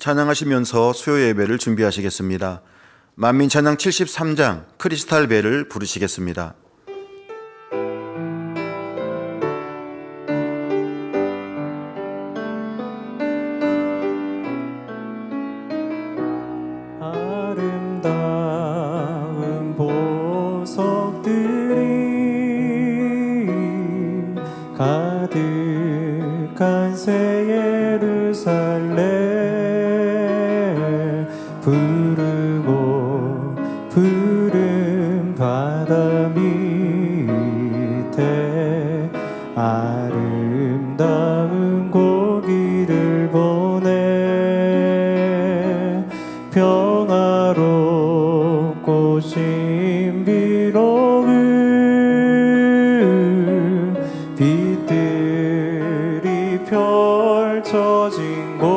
찬양하시면서 수요 예배를 준비하시겠습니다. 만민 찬양 73장 크리스탈 벨을 부르시겠습니다. 아름다운 보석들이 가득한 새 예루살렘 부르고 푸른 바다 밑에 아름다운 고기를 보내 평화롭고 신비로운 빛들이 펼쳐진 곳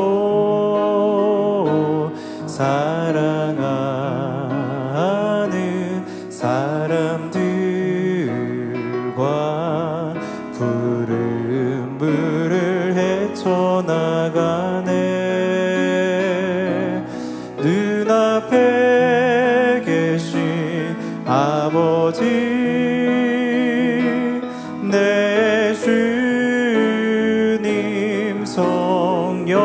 사랑하는 사람들과 푸른 물을 헤쳐나가네. 눈앞에 계신 아버지 내 주님 성령님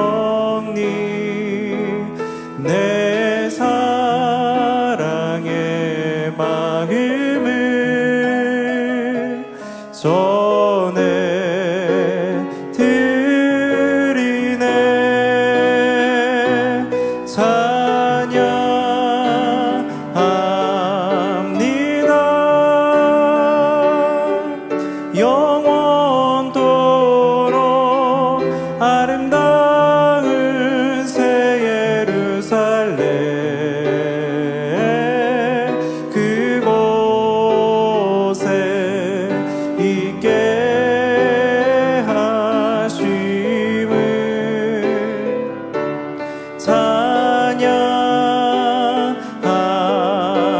내 사랑의 마음을 전해 드리네. 찬양합니다. 영원토록 아름다운 새 예루살렘 그곳에 있게 하심을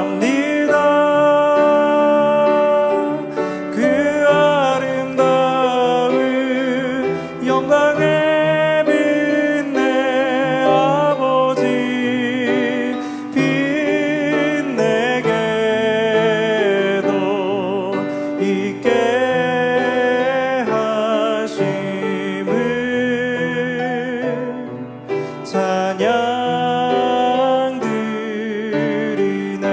찬양합니다. 그 아름다운 영광의 빛내 아버지 빛내게도 있게 하심을 찬양 드리네.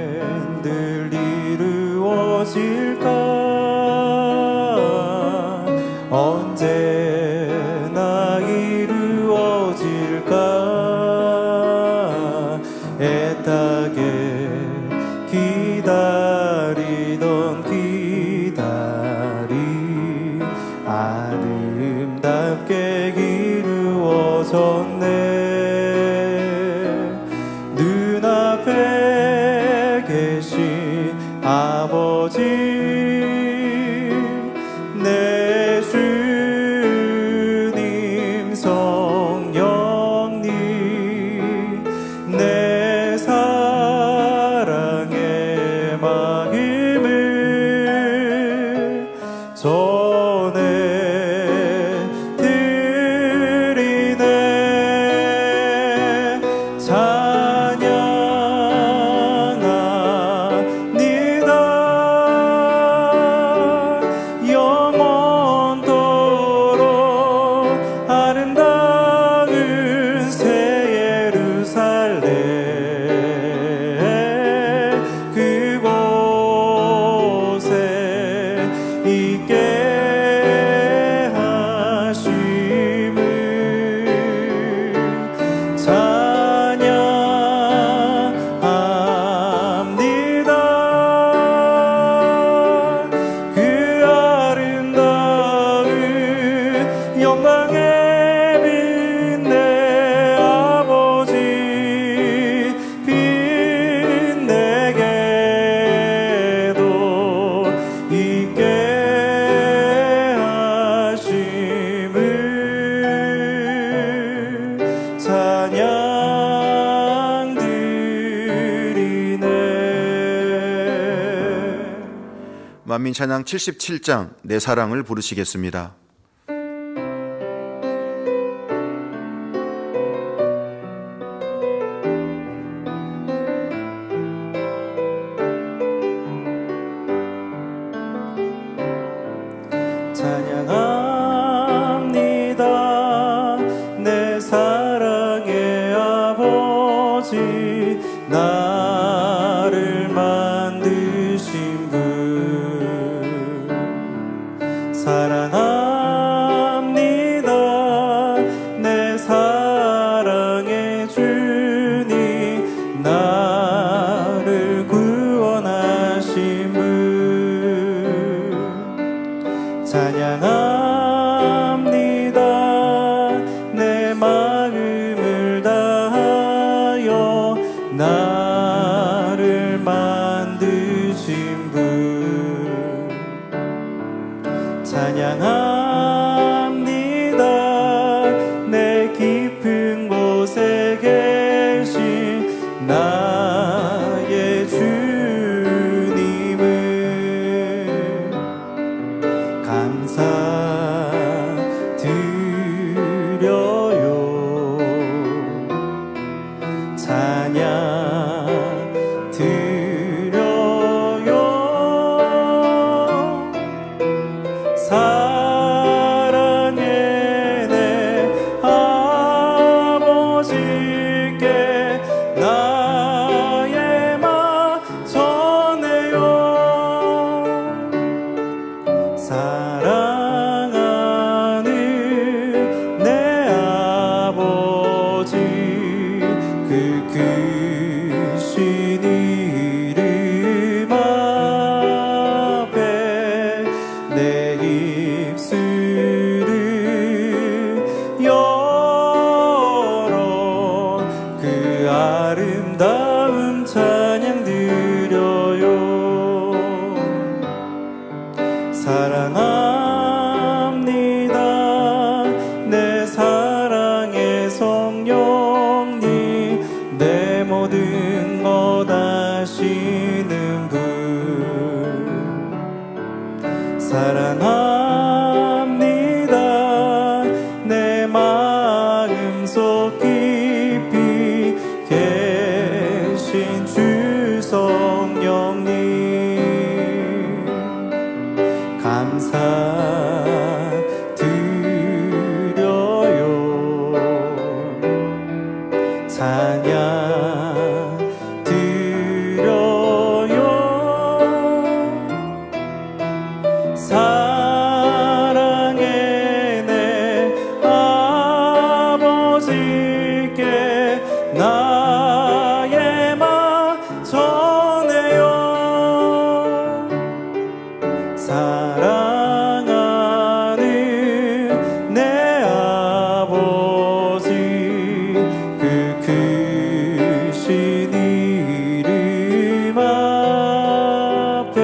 꿈엔들 이루어질까 언제나 이루어질까 애타게 기다리던 기다리 아름답게 이루어졌네. 눈앞에 계신 아버지 내 주님 성령님 내 사랑의 마음을 전해 드리네. 찬양합니다. 만민찬양 77장 내 사랑을 부르시겠습니다. 찬양합니다 내 사랑의 아버지 나를 만드신 분 사랑합니다 내 사랑의 주님 나를 구원하신 분 찬양합니다 내 마음을 다하여 나를 만드신 분 찬양합니다 내 깊은 곳에 계신 나의 주님을 감사드려요 찬양 드려요 사랑의 내 아버지께 나의 마 전해요 사랑하는 내 아버지 그 크신 이름 앞에 내 입술을 열어 그 아름다운 찬양 드려요 사랑합니다 내 사랑의 성령님 내 모든 것 아시는 분 사랑합니다 내 마음속 깊이 계신 주 성령님 감사드려요 찬양 드려요 사랑의 내 아버지께 나의 마 전해요 사랑하는 내 아버지 그 크신 이름 앞에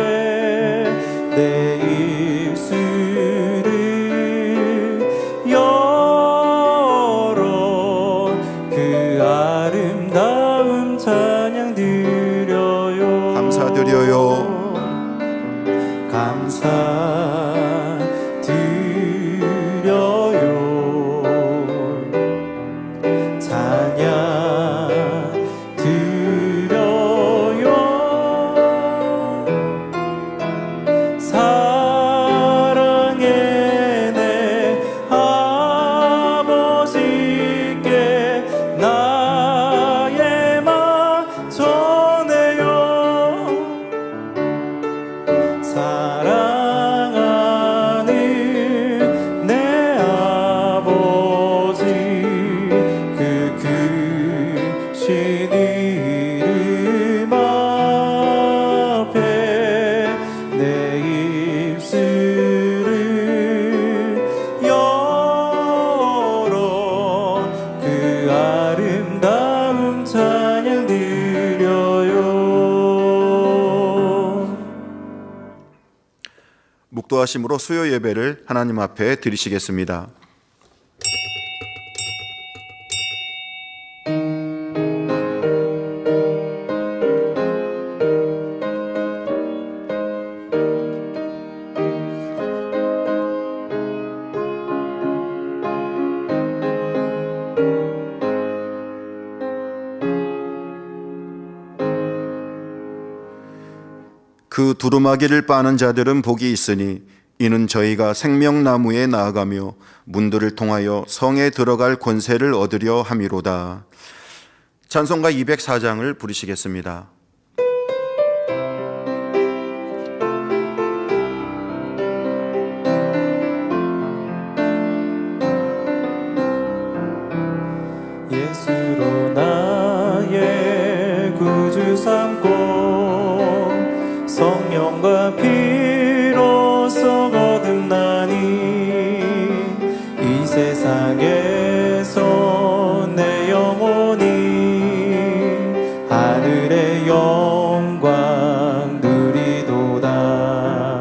내 입술을 열어 그 아름다운 찬양 드려요 감사드려요. 감사드려요 찬양 드려요 사랑의 내 아버지께 나의 마 전해요 사랑하는 내 아버지 그 크신 이름 앞에 내 입술을 열어 그 아름다운 찬양 드려요 묵도하심으로 수요 예배를 하나님 앞에 드리시겠습니다. 그 두루마기를 빠는 자들은 복이 있으니 이는 저희가 생명나무에 나아가며 문들을 통하여 성에 들어갈 권세를 얻으려 함이로다. 찬송가 204장을 부르시겠습니다. 예수로 나의 구주 삼고 성령과 피로써 거듭나니 이 세상에서 내 영혼이 하늘의 영광 누리도다.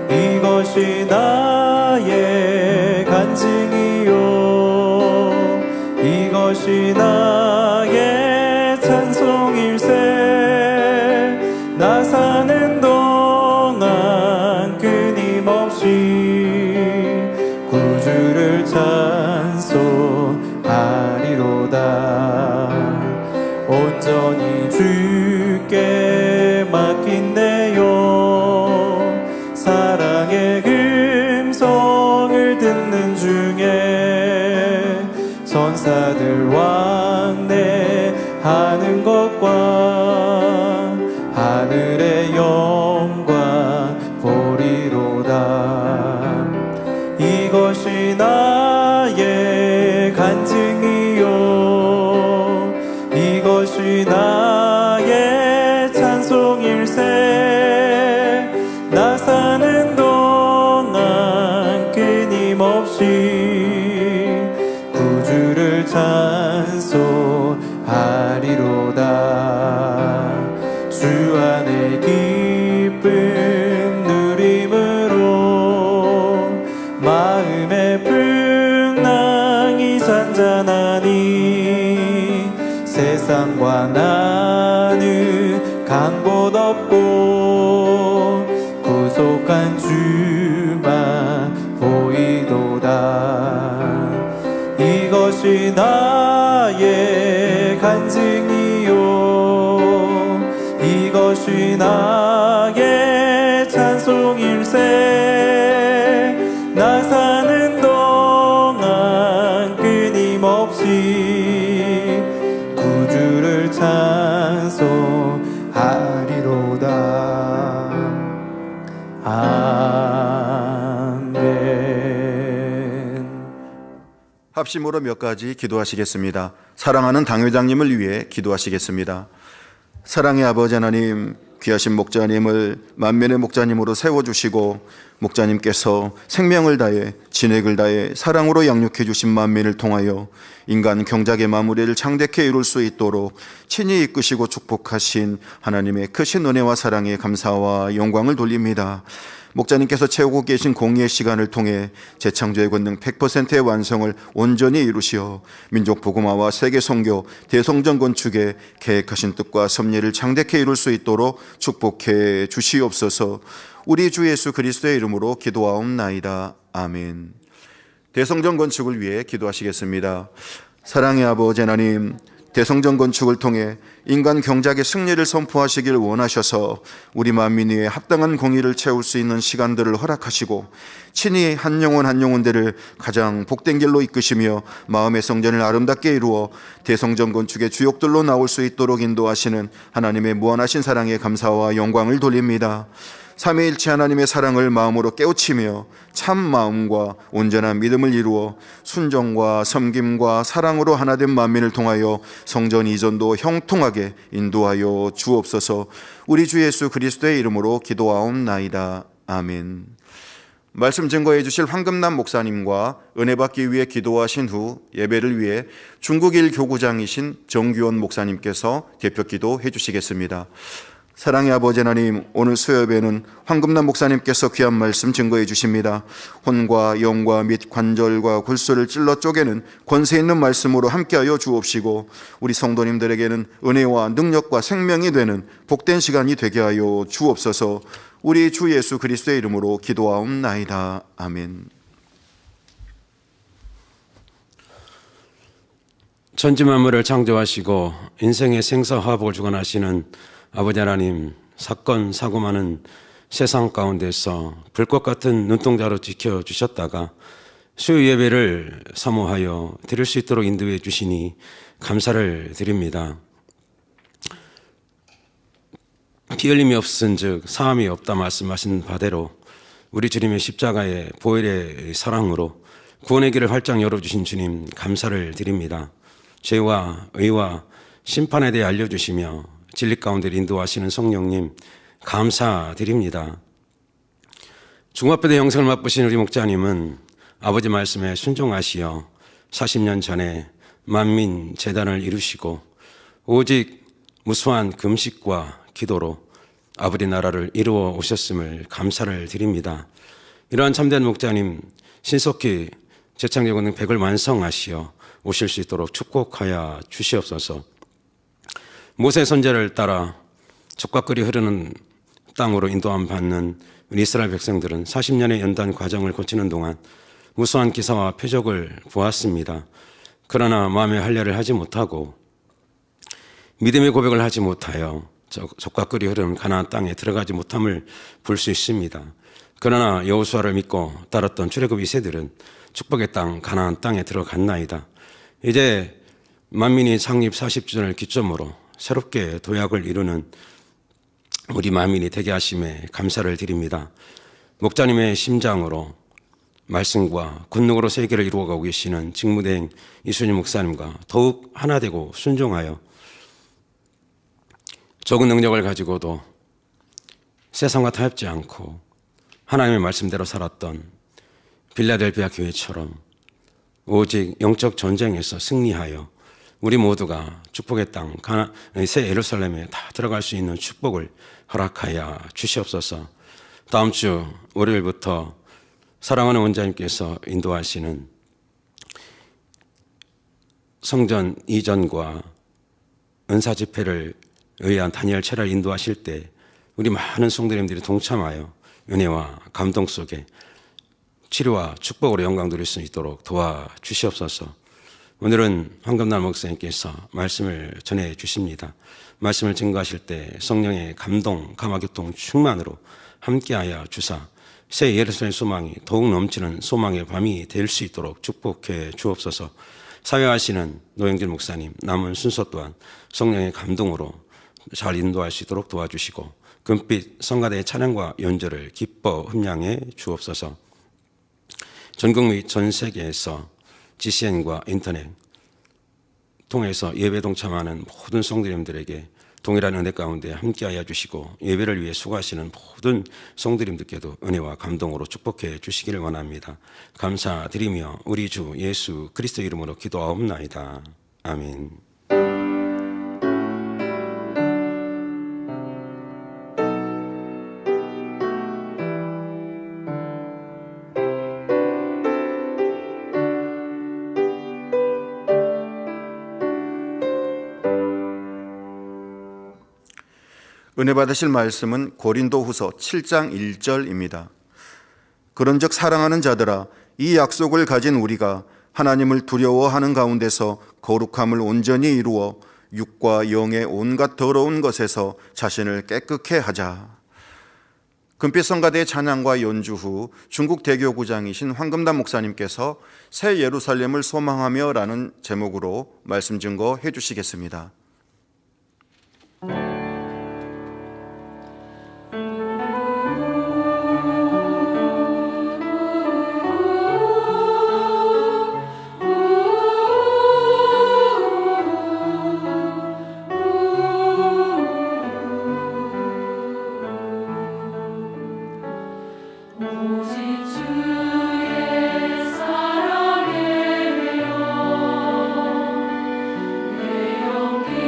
이것이 나의 간증이요 이것이 나의 찬송일세. 나 사는 동안 끊임없이 구주를 찬송하리로다. 온전히 주께 맡긴 내 영 사랑의 음성을 듣는 중에 천사들 왕래하는 것과 하늘의 영광 보리로다. 이것이 나의 간증이요 이것이 나의 찬송일세. 나 사는 동안 끊임없이 구주를 찬송하리로다. 주 안에 기쁨 누림으로 마음의 풍랑이 잔잔하니 세상과 나는 강봇 없고 구속한 주만 보이도다. 이것이 나의 간증이요 이것이 나의 찬송일세. 나 사는 동안 끊임없이 구주를 찬송하리로다. 아멘. 합심으로 몇 가지 기도하시겠습니다. 사랑하는 당회장님을 위해 기도하시겠습니다. 사랑의 아버지 하나님, 귀하신 목자님을 만면의 목자님으로 세워주시고 목자님께서 생명을 다해 진액을 다해 사랑으로 양육해 주신 만면을 통하여 인간 경작의 마무리를 창대케 이룰 수 있도록 친히 이끄시고 축복하신 하나님의 크신 은혜와 사랑에 감사와 영광을 돌립니다. 목자님께서 채우고 계신 공의의 시간을 통해 재창조의 권능 100%의 완성을 온전히 이루시어 민족 복음화와 세계 선교, 대성전 건축에 계획하신 뜻과 섭리를 창대케 이룰 수 있도록 축복해 주시옵소서. 우리 주 예수 그리스도의 이름으로 기도하옵나이다. 아멘. 대성전 건축을 위해 기도하시겠습니다. 사랑의 아버지 하나님, 대성전 건축을 통해 인간 경작의 승리를 선포하시길 원하셔서 우리 만민 위에 합당한 공의를 채울 수 있는 시간들을 허락하시고 친히 한 영혼 한 영혼들을 가장 복된 길로 이끄시며 마음의 성전을 아름답게 이루어 대성전 건축의 주역들로 나올 수 있도록 인도하시는 하나님의 무한하신 사랑에 감사와 영광을 돌립니다. 삼위일체 하나님의 사랑을 마음으로 깨우치며 참 마음과 온전한 믿음을 이루어 순종과 섬김과 사랑으로 하나된 만민을 통하여 성전 이전도 형통하게 인도하여 주옵소서. 우리 주 예수 그리스도의 이름으로 기도하옵나이다. 아멘. 말씀 증거해 주실 황금남 목사님과 은혜 받기 위해 기도하신 후 예배를 위해 중국일 교구장이신 정규원 목사님께서 대표 기도해 주시겠습니다. 사랑의 아버지 하나님, 오늘 수요예배는 황금남 목사님께서 귀한 말씀 증거해 주십니다. 혼과 영과 및 관절과 골수를 찔러 쪼개는 권세 있는 말씀으로 함께하여 주옵시고 우리 성도님들에게는 은혜와 능력과 생명이 되는 복된 시간이 되게 하여 주옵소서. 우리 주 예수 그리스도의 이름으로 기도하옵나이다. 아멘. 천지 만물을 창조하시고 인생의 생사화복을 주관하시는 아버지 하나님, 사건 사고 많은 세상 가운데서 불꽃 같은 눈동자로 지켜주셨다가 수요 예배를 사모하여 드릴 수 있도록 인도해 주시니 감사를 드립니다. 피 흘림이 없은즉 사함이 없다 말씀하신 바대로 우리 주님의 십자가의 보혈의 사랑으로 구원의 길을 활짝 열어주신 주님 감사를 드립니다. 죄와 의와 심판에 대해 알려주시며 진리 가운데 인도하시는 성령님 감사드립니다. 중화뼈대 형성을 맛보신 우리 목자님은 아버지 말씀에 순종하시어 40년 전에 만민재단을 이루시고 오직 무수한 금식과 기도로 아버지 나라를 이루어 오셨음을 감사를 드립니다. 이러한 참된 목자님 신속히 재창조 권능 100을 완성하시어 오실 수 있도록 축복하여 주시옵소서. 모세 선제를 따라 젖과 꿀이 흐르는 땅으로 인도함 받는 우리 이스라엘 백성들은 40년의 연단 과정을 거치는 동안 무수한 기사와 표적을 보았습니다. 그러나 마음의 할례를 하지 못하고 믿음의 고백을 하지 못하여 젖과 꿀이 흐르는 가나안 땅에 들어가지 못함을 볼 수 있습니다. 그러나 여호수아를 믿고 따랐던 출애굽 2세들은 축복의 땅 가나안 땅에 들어갔나이다. 이제 만민이 창립 40주년을 기점으로 새롭게 도약을 이루는 우리 만민이 되게 하심에 감사를 드립니다. 목자님의 심장으로 말씀과 군능으로 세계를 이루어가고 계시는 직무대행 이순희 목사님과 더욱 하나 되고 순종하여 적은 능력을 가지고도 세상과 타협지 않고 하나님의 말씀대로 살았던 빌라델비아 교회처럼 오직 영적 전쟁에서 승리하여 우리 모두가 축복의 땅, 새 예루살렘에 다 들어갈 수 있는 축복을 허락하여 주시옵소서. 다음 주 월요일부터 사랑하는 원장님께서 인도하시는 성전 이전과 은사 집회를 의한 다니엘 철야를 인도하실 때 우리 많은 성도님들이 동참하여 은혜와 감동 속에 치료와 축복으로 영광 드릴 수 있도록 도와주시옵소서. 오늘은 황금날 목사님께서 말씀을 전해 주십니다. 말씀을 증거하실 때 성령의 감동, 감화교통 충만으로 함께하여 주사 새 예루살렘 소망이 더욱 넘치는 소망의 밤이 될 수 있도록 축복해 주옵소서. 사회하시는 노영진 목사님 남은 순서 또한 성령의 감동으로 잘 인도할 수 있도록 도와주시고 금빛 성가대의 찬양과 연주를 기뻐 흠양해 주옵소서. 전국 및 전 세계에서 GCN과 인터넷 통해서 예배 동참하는 모든 성도님들에게 동일한 은혜 가운데 함께하여 주시고 예배를 위해 수고하시는 모든 성도님들께도 은혜와 감동으로 축복해 주시기를 원합니다. 감사드리며 우리 주 예수 그리스도 이름으로 기도하옵나이다. 아멘. 은혜 받으실 말씀은 고린도후서 7장 1절입니다. 그런즉 사랑하는 자들아 이 약속을 가진 우리가 하나님을 두려워하는 가운데서 거룩함을 온전히 이루어 육과 영의 온갖 더러운 것에서 자신을 깨끗게 하자. 금빛 성가대의 찬양과 연주 후 중국 대교구장이신 황금담 목사님께서 새 예루살렘을 소망하며 라는 제목으로 말씀 증거해 주시겠습니다. 내 영기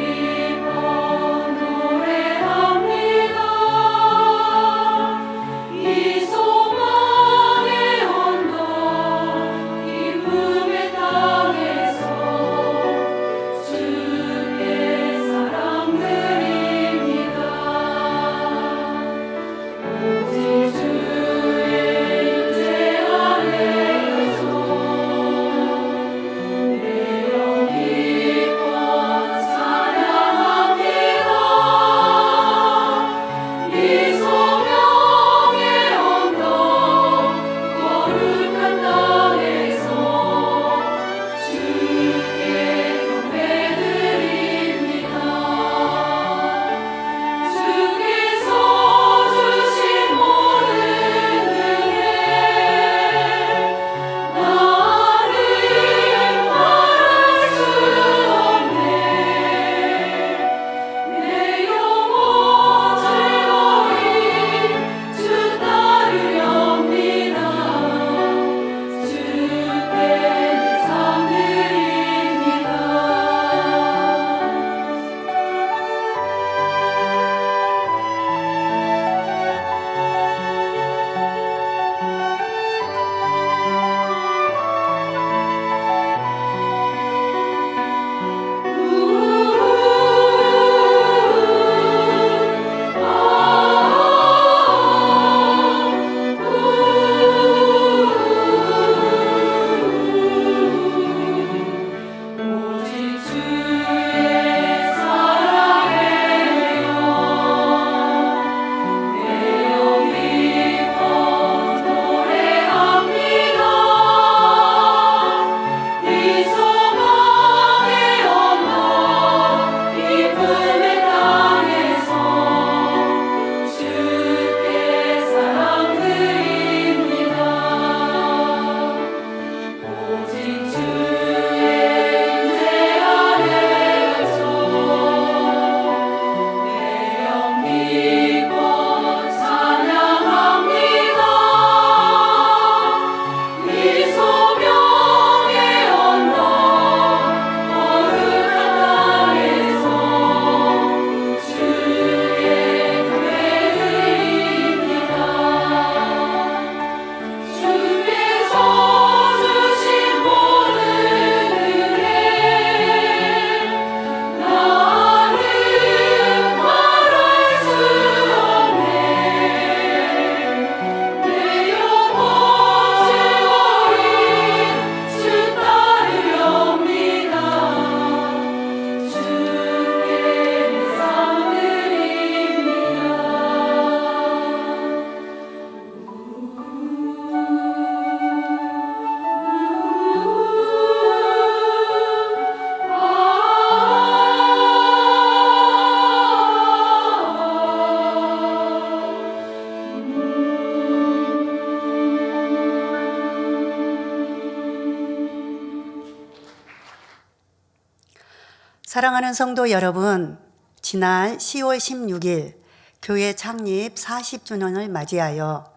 사랑하는 성도 여러분, 지난 10월 16일 교회 창립 40주년을 맞이하여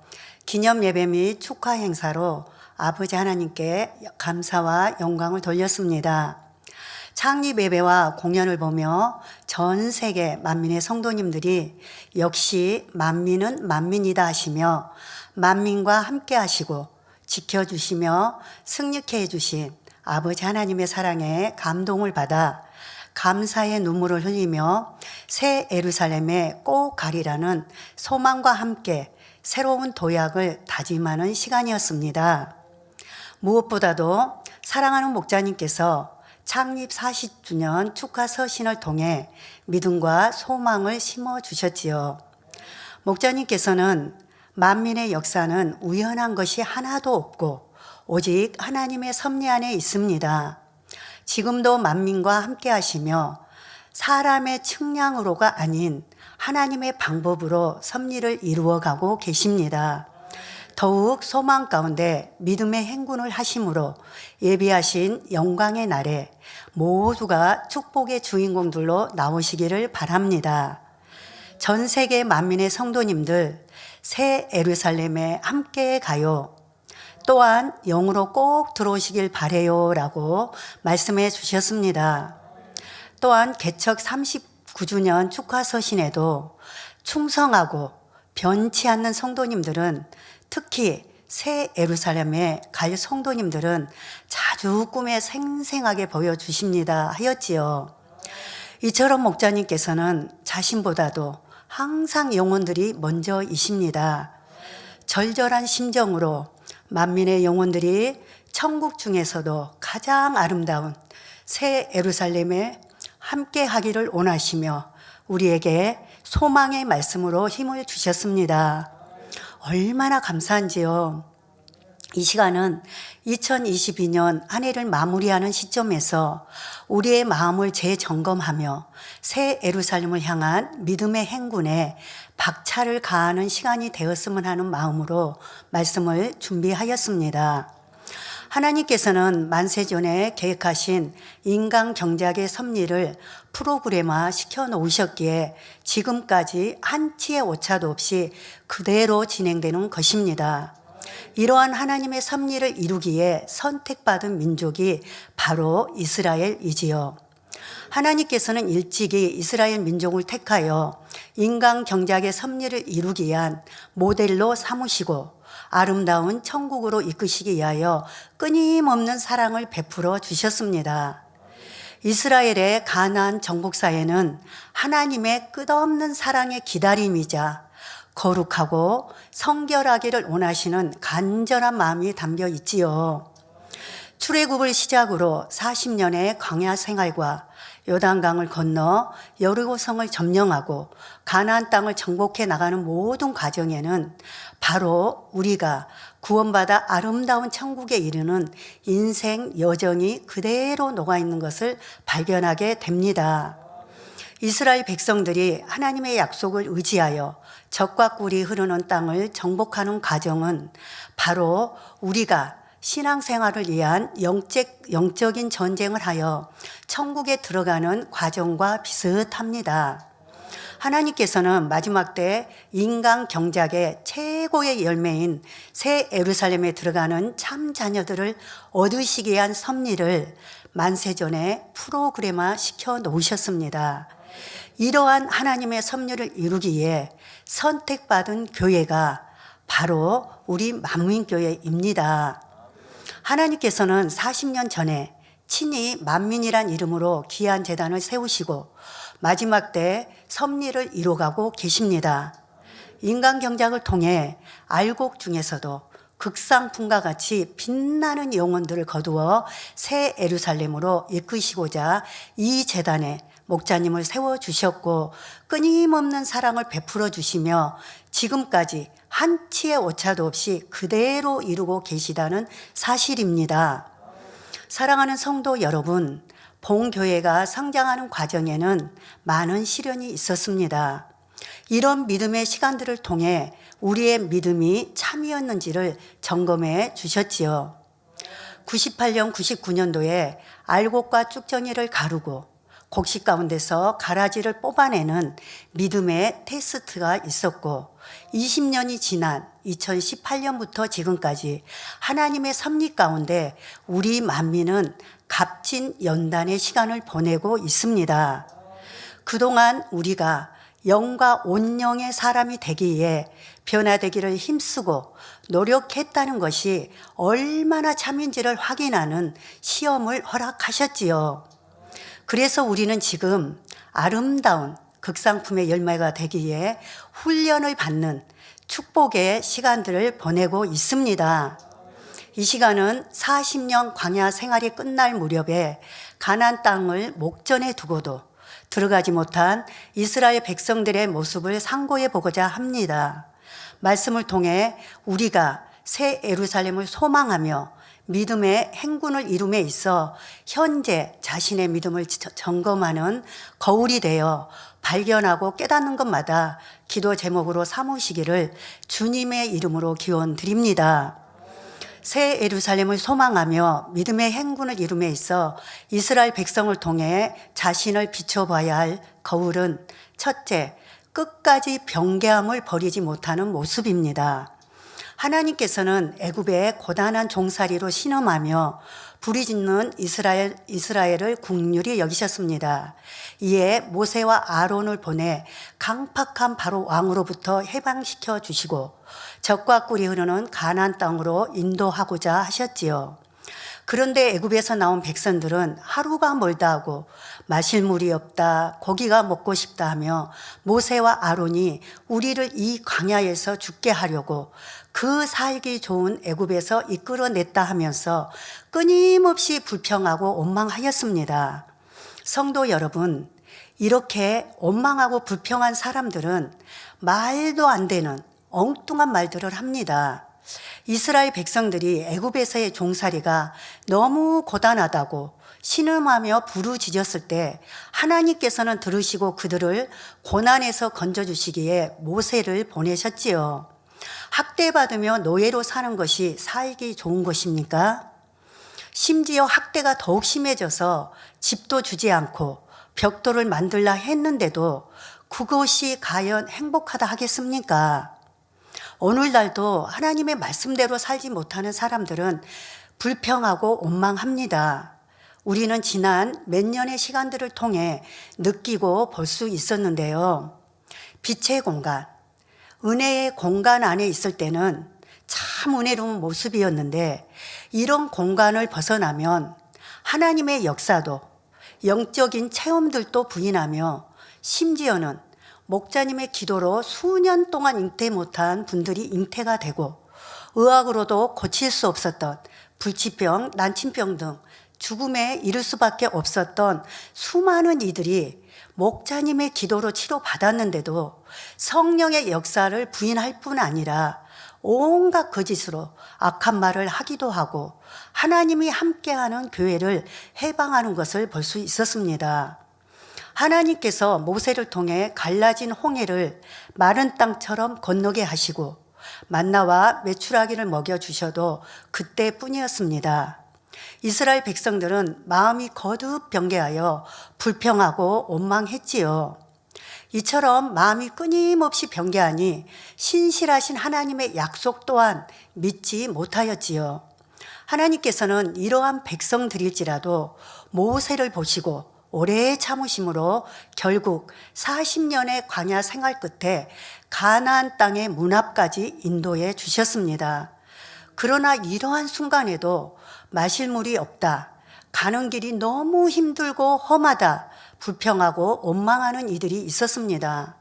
기념 예배 및 축하 행사로 아버지 하나님께 감사와 영광을 돌렸습니다. 창립 예배와 공연을 보며 전 세계 만민의 성도님들이 역시 만민은 만민이다 하시며 만민과 함께 하시고 지켜주시며 승리케 해주신 아버지 하나님의 사랑에 감동을 받아 감사의 눈물을 흘리며 새 예루살렘에 꼭 가리라는 소망과 함께 새로운 도약을 다짐하는 시간이었습니다. 무엇보다도 사랑하는 목자님께서 창립 40주년 축하 서신을 통해 믿음과 소망을 심어주셨지요. 목자님께서는 만민의 역사는 우연한 것이 하나도 없고 오직 하나님의 섭리 안에 있습니다. 지금도 만민과 함께 하시며 사람의 측량으로가 아닌 하나님의 방법으로 섭리를 이루어가고 계십니다. 더욱 소망 가운데 믿음의 행군을 하심으로 예비하신 영광의 날에 모두가 축복의 주인공들로 나오시기를 바랍니다. 전 세계 만민의 성도님들 새 예루살렘에 함께 가요. 또한 영으로 꼭 들어오시길 바래요 라고 말씀해 주셨습니다. 또한 개척 39주년 축하 서신에도 충성하고 변치 않는 성도님들은 특히 새 예루살렘에 갈 성도님들은 자주 꿈에 생생하게 보여주십니다 하였지요. 이처럼 목자님께서는 자신보다도 항상 영혼들이 먼저이십니다. 절절한 심정으로 만민의 영혼들이 천국 중에서도 가장 아름다운 새 예루살렘에 함께 하기를 원하시며 우리에게 소망의 말씀으로 힘을 주셨습니다. 얼마나 감사한지요. 이 시간은 2022년 한 해를 마무리하는 시점에서 우리의 마음을 재점검하며 새 예루살렘을 향한 믿음의 행군에 박차를 가하는 시간이 되었으면 하는 마음으로 말씀을 준비하였습니다. 하나님께서는 만세전에 계획하신 인간 경작의 섭리를 프로그램화 시켜 놓으셨기에 지금까지 한치의 오차도 없이 그대로 진행되는 것입니다. 이러한 하나님의 섭리를 이루기에 선택받은 민족이 바로 이스라엘이지요. 하나님께서는 일찍이 이스라엘 민족을 택하여 인간 경작의 섭리를 이루기 위한 모델로 삼으시고 아름다운 천국으로 이끄시기 위하여 끊임없는 사랑을 베풀어 주셨습니다. 이스라엘의 가나안 정복사에는 하나님의 끝없는 사랑의 기다림이자 거룩하고 성결하기를 원하시는 간절한 마음이 담겨 있지요. 출애굽을 시작으로 40년의 광야 생활과 요단강을 건너 여리고성을 점령하고 가나안 땅을 정복해 나가는 모든 과정에는 바로 우리가 구원받아 아름다운 천국에 이르는 인생 여정이 그대로 녹아있는 것을 발견하게 됩니다. 이스라엘 백성들이 하나님의 약속을 의지하여 적과 꿀이 흐르는 땅을 정복하는 과정은 바로 우리가 신앙생활을 위한 영적인 전쟁을 하여 천국에 들어가는 과정과 비슷합니다. 하나님께서는 마지막 때 인간 경작의 최고의 열매인 새 예루살렘에 들어가는 참 자녀들을 얻으시기 위한 섭리를 만세전에 프로그램화 시켜 놓으셨습니다. 이러한 하나님의 섭리를 이루기 위해 선택받은 교회가 바로 우리 만민교회입니다. 하나님께서는 40년 전에 친히 만민이란 이름으로 귀한 재단을 세우시고 마지막 때 섭리를 이루어가고 계십니다. 인간 경작을 통해 알곡 중에서도 극상품과 같이 빛나는 영혼들을 거두어 새 예루살렘으로 이끄시고자 이 재단에 목자님을 세워주셨고 끊임없는 사랑을 베풀어 주시며 지금까지 한치의 오차도 없이 그대로 이루고 계시다는 사실입니다. 사랑하는 성도 여러분, 봉교회가 성장하는 과정에는 많은 시련이 있었습니다. 이런 믿음의 시간들을 통해 우리의 믿음이 참이었는지를 점검해 주셨지요. 98년, 99년도에 알곡과 쭉정이를 가르고 곡식 가운데서 가라지를 뽑아내는 믿음의 테스트가 있었고 20년이 지난 2018년부터 지금까지 하나님의 섭리 가운데 우리 만민은 값진 연단의 시간을 보내고 있습니다. 그동안 우리가 영과 온영의 사람이 되기 위해 변화되기를 힘쓰고 노력했다는 것이 얼마나 참인지를 확인하는 시험을 허락하셨지요. 그래서 우리는 지금 아름다운 극상품의 열매가 되기 위해 훈련을 받는 축복의 시간들을 보내고 있습니다. 이 시간은 40년 광야 생활이 끝날 무렵에 가나안 땅을 목전에 두고도 들어가지 못한 이스라엘 백성들의 모습을 상고해 보고자 합니다. 말씀을 통해 우리가 새 예루살렘을 소망하며 믿음의 행군을 이룸에 있어 현재 자신의 믿음을 점검하는 거울이 되어 발견하고 깨닫는 것마다 기도 제목으로 삼으시기를 주님의 이름으로 기원 드립니다. 새 예루살렘을 소망하며 믿음의 행군을 이룸에 있어 이스라엘 백성을 통해 자신을 비춰봐야 할 거울은 첫째, 끝까지 병개함을 버리지 못하는 모습입니다. 하나님께서는 애굽의 고단한 종살이로 신음하며 부르짖는 이스라엘을 국률이 여기셨습니다. 이에 모세와 아론을 보내 강팍한 바로 왕으로부터 해방시켜 주시고 적과 꿀이 흐르는 가나안 땅으로 인도하고자 하셨지요. 그런데 애굽에서 나온 백성들은 하루가 멀다 하고 마실 물이 없다, 고기가 먹고 싶다 하며 모세와 아론이 우리를 이 광야에서 죽게 하려고 그 살기 좋은 애굽에서 이끌어냈다 하면서 끊임없이 불평하고 원망하였습니다. 성도 여러분, 이렇게 원망하고 불평한 사람들은 말도 안 되는 엉뚱한 말들을 합니다. 이스라엘 백성들이 애굽에서의 종살이가 너무 고단하다고 신음하며 부르짖었을 때 하나님께서는 들으시고 그들을 고난에서 건져주시기에 모세를 보내셨지요. 학대받으며 노예로 사는 것이 살기 좋은 것입니까? 심지어 학대가 더욱 심해져서 집도 주지 않고 벽돌을 만들라 했는데도 그것이 과연 행복하다 하겠습니까? 오늘날도 하나님의 말씀대로 살지 못하는 사람들은 불평하고 원망합니다. 우리는 지난 몇 년의 시간들을 통해 느끼고 볼 수 있었는데요. 빛의 공간, 은혜의 공간 안에 있을 때는 참 은혜로운 모습이었는데 이런 공간을 벗어나면 하나님의 역사도 영적인 체험들도 부인하며 심지어는 목자님의 기도로 수년 동안 잉태 못한 분들이 잉태가 되고 의학으로도 고칠 수 없었던 불치병, 난치병 등 죽음에 이를 수밖에 없었던 수많은 이들이 목자님의 기도로 치료받았는데도 성령의 역사를 부인할 뿐 아니라 온갖 거짓으로 악한 말을 하기도 하고 하나님이 함께하는 교회를 해방하는 것을 볼 수 있었습니다. 하나님께서 모세를 통해 갈라진 홍해를 마른 땅처럼 건너게 하시고 만나와 메추라기를 먹여주셔도 그때뿐이었습니다. 이스라엘 백성들은 마음이 거듭 변개하여 불평하고 원망했지요. 이처럼 마음이 끊임없이 변개하니 신실하신 하나님의 약속 또한 믿지 못하였지요. 하나님께서는 이러한 백성들일지라도 모세를 보시고 오래 참으심으로 결국 40년의 광야 생활 끝에 가나안 땅의 문 앞까지 인도해 주셨습니다. 그러나 이러한 순간에도 마실 물이 없다, 가는 길이 너무 힘들고 험하다, 불평하고 원망하는 이들이 있었습니다.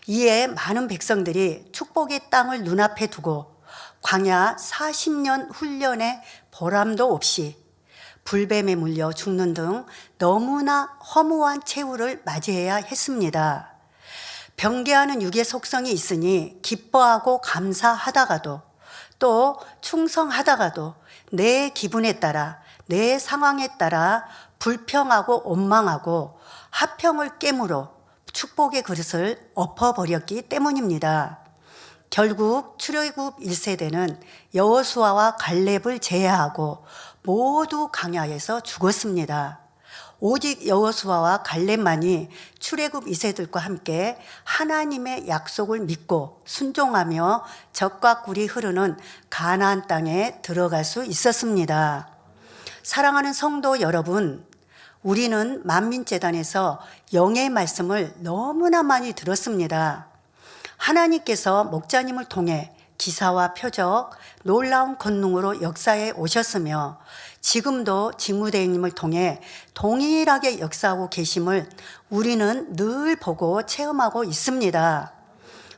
이에 많은 백성들이 축복의 땅을 눈앞에 두고 광야 40년 훈련의 보람도 없이 불뱀에 물려 죽는 등 너무나 허무한 최후를 맞이해야 했습니다. 변개하는 육의 속성이 있으니 기뻐하고 감사하다가도 또 충성하다가도 내 기분에 따라 내 상황에 따라 불평하고 원망하고 화평을 깨물어 축복의 그릇을 엎어버렸기 때문입니다. 결국 출애굽 1세대는 여호수아와 갈렙을 제외하고 모두 광야에서 죽었습니다. 오직 여호수아와 갈렙만이 출애굽 2세들과 함께 하나님의 약속을 믿고 순종하며 젖과 꿀이 흐르는 가나안 땅에 들어갈 수 있었습니다. 사랑하는 성도 여러분, 우리는 만민재단에서 영의 말씀을 너무나 많이 들었습니다. 하나님께서 목자님을 통해 기사와 표적, 놀라운 권능으로 역사에 오셨으며 지금도 직무대행님을 통해 동일하게 역사하고 계심을 우리는 늘 보고 체험하고 있습니다.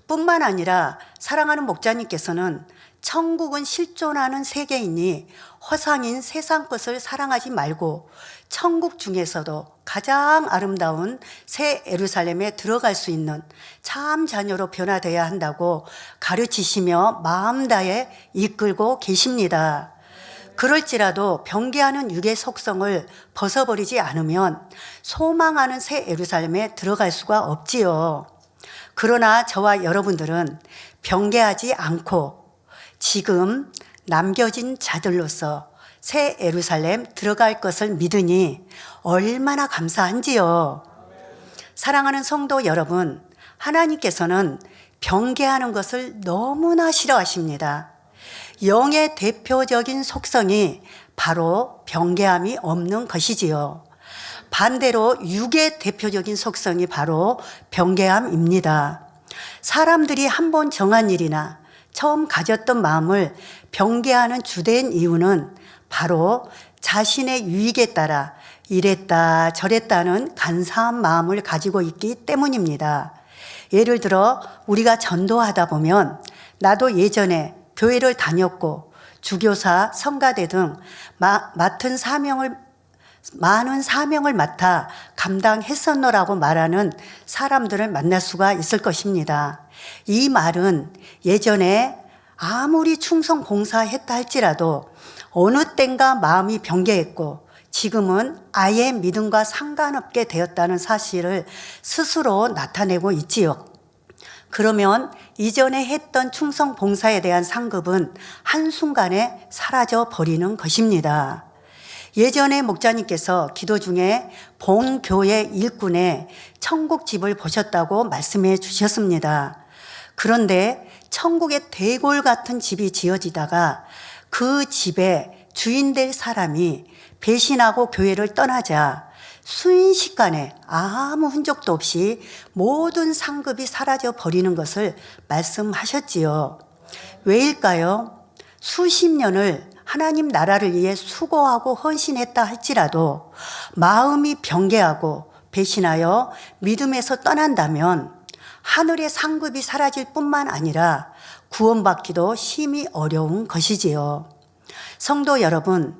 뿐만 아니라 사랑하는 목자님께서는 천국은 실존하는 세계이니 허상인 세상 것을 사랑하지 말고 천국 중에서도 가장 아름다운 새 예루살렘에 들어갈 수 있는 참 자녀로 변화되어야 한다고 가르치시며 마음 다해 이끌고 계십니다. 그럴지라도 변개하는 육의 속성을 벗어버리지 않으면 소망하는 새 예루살렘에 들어갈 수가 없지요. 그러나 저와 여러분들은 변개하지 않고 지금 남겨진 자들로서 새 예루살렘 들어갈 것을 믿으니 얼마나 감사한지요. 사랑하는 성도 여러분, 하나님께서는 변개하는 것을 너무나 싫어하십니다. 영의 대표적인 속성이 바로 변개함이 없는 것이지요. 반대로 육의 대표적인 속성이 바로 변개함입니다. 사람들이 한 번 정한 일이나 처음 가졌던 마음을 변개하는 주된 이유는 바로 자신의 유익에 따라 이랬다 저랬다는 간사한 마음을 가지고 있기 때문입니다. 예를 들어 우리가 전도하다 보면 나도 예전에 교회를 다녔고 주교사, 성가대 등 많은 사명을 맡아 감당했었노라고 말하는 사람들을 만날 수가 있을 것입니다. 이 말은 예전에 아무리 충성 봉사했다 할지라도 어느 땐가 마음이 변개했고 지금은 아예 믿음과 상관없게 되었다는 사실을 스스로 나타내고 있지요. 그러면 이전에 했던 충성 봉사에 대한 상급은 한순간에 사라져 버리는 것입니다. 예전에 목자님께서 기도 중에 본 교회 일꾼의 천국집을 보셨다고 말씀해 주셨습니다. 그런데 천국의 대골 같은 집이 지어지다가 그 집에 주인 될 사람이 배신하고 교회를 떠나자 순식간에 아무 흔적도 없이 모든 상급이 사라져 버리는 것을 말씀하셨지요. 왜일까요? 수십 년을 하나님 나라를 위해 수고하고 헌신했다 할지라도 마음이 변개하고 배신하여 믿음에서 떠난다면 하늘의 상급이 사라질 뿐만 아니라 구원받기도 심히 어려운 것이지요. 성도 여러분,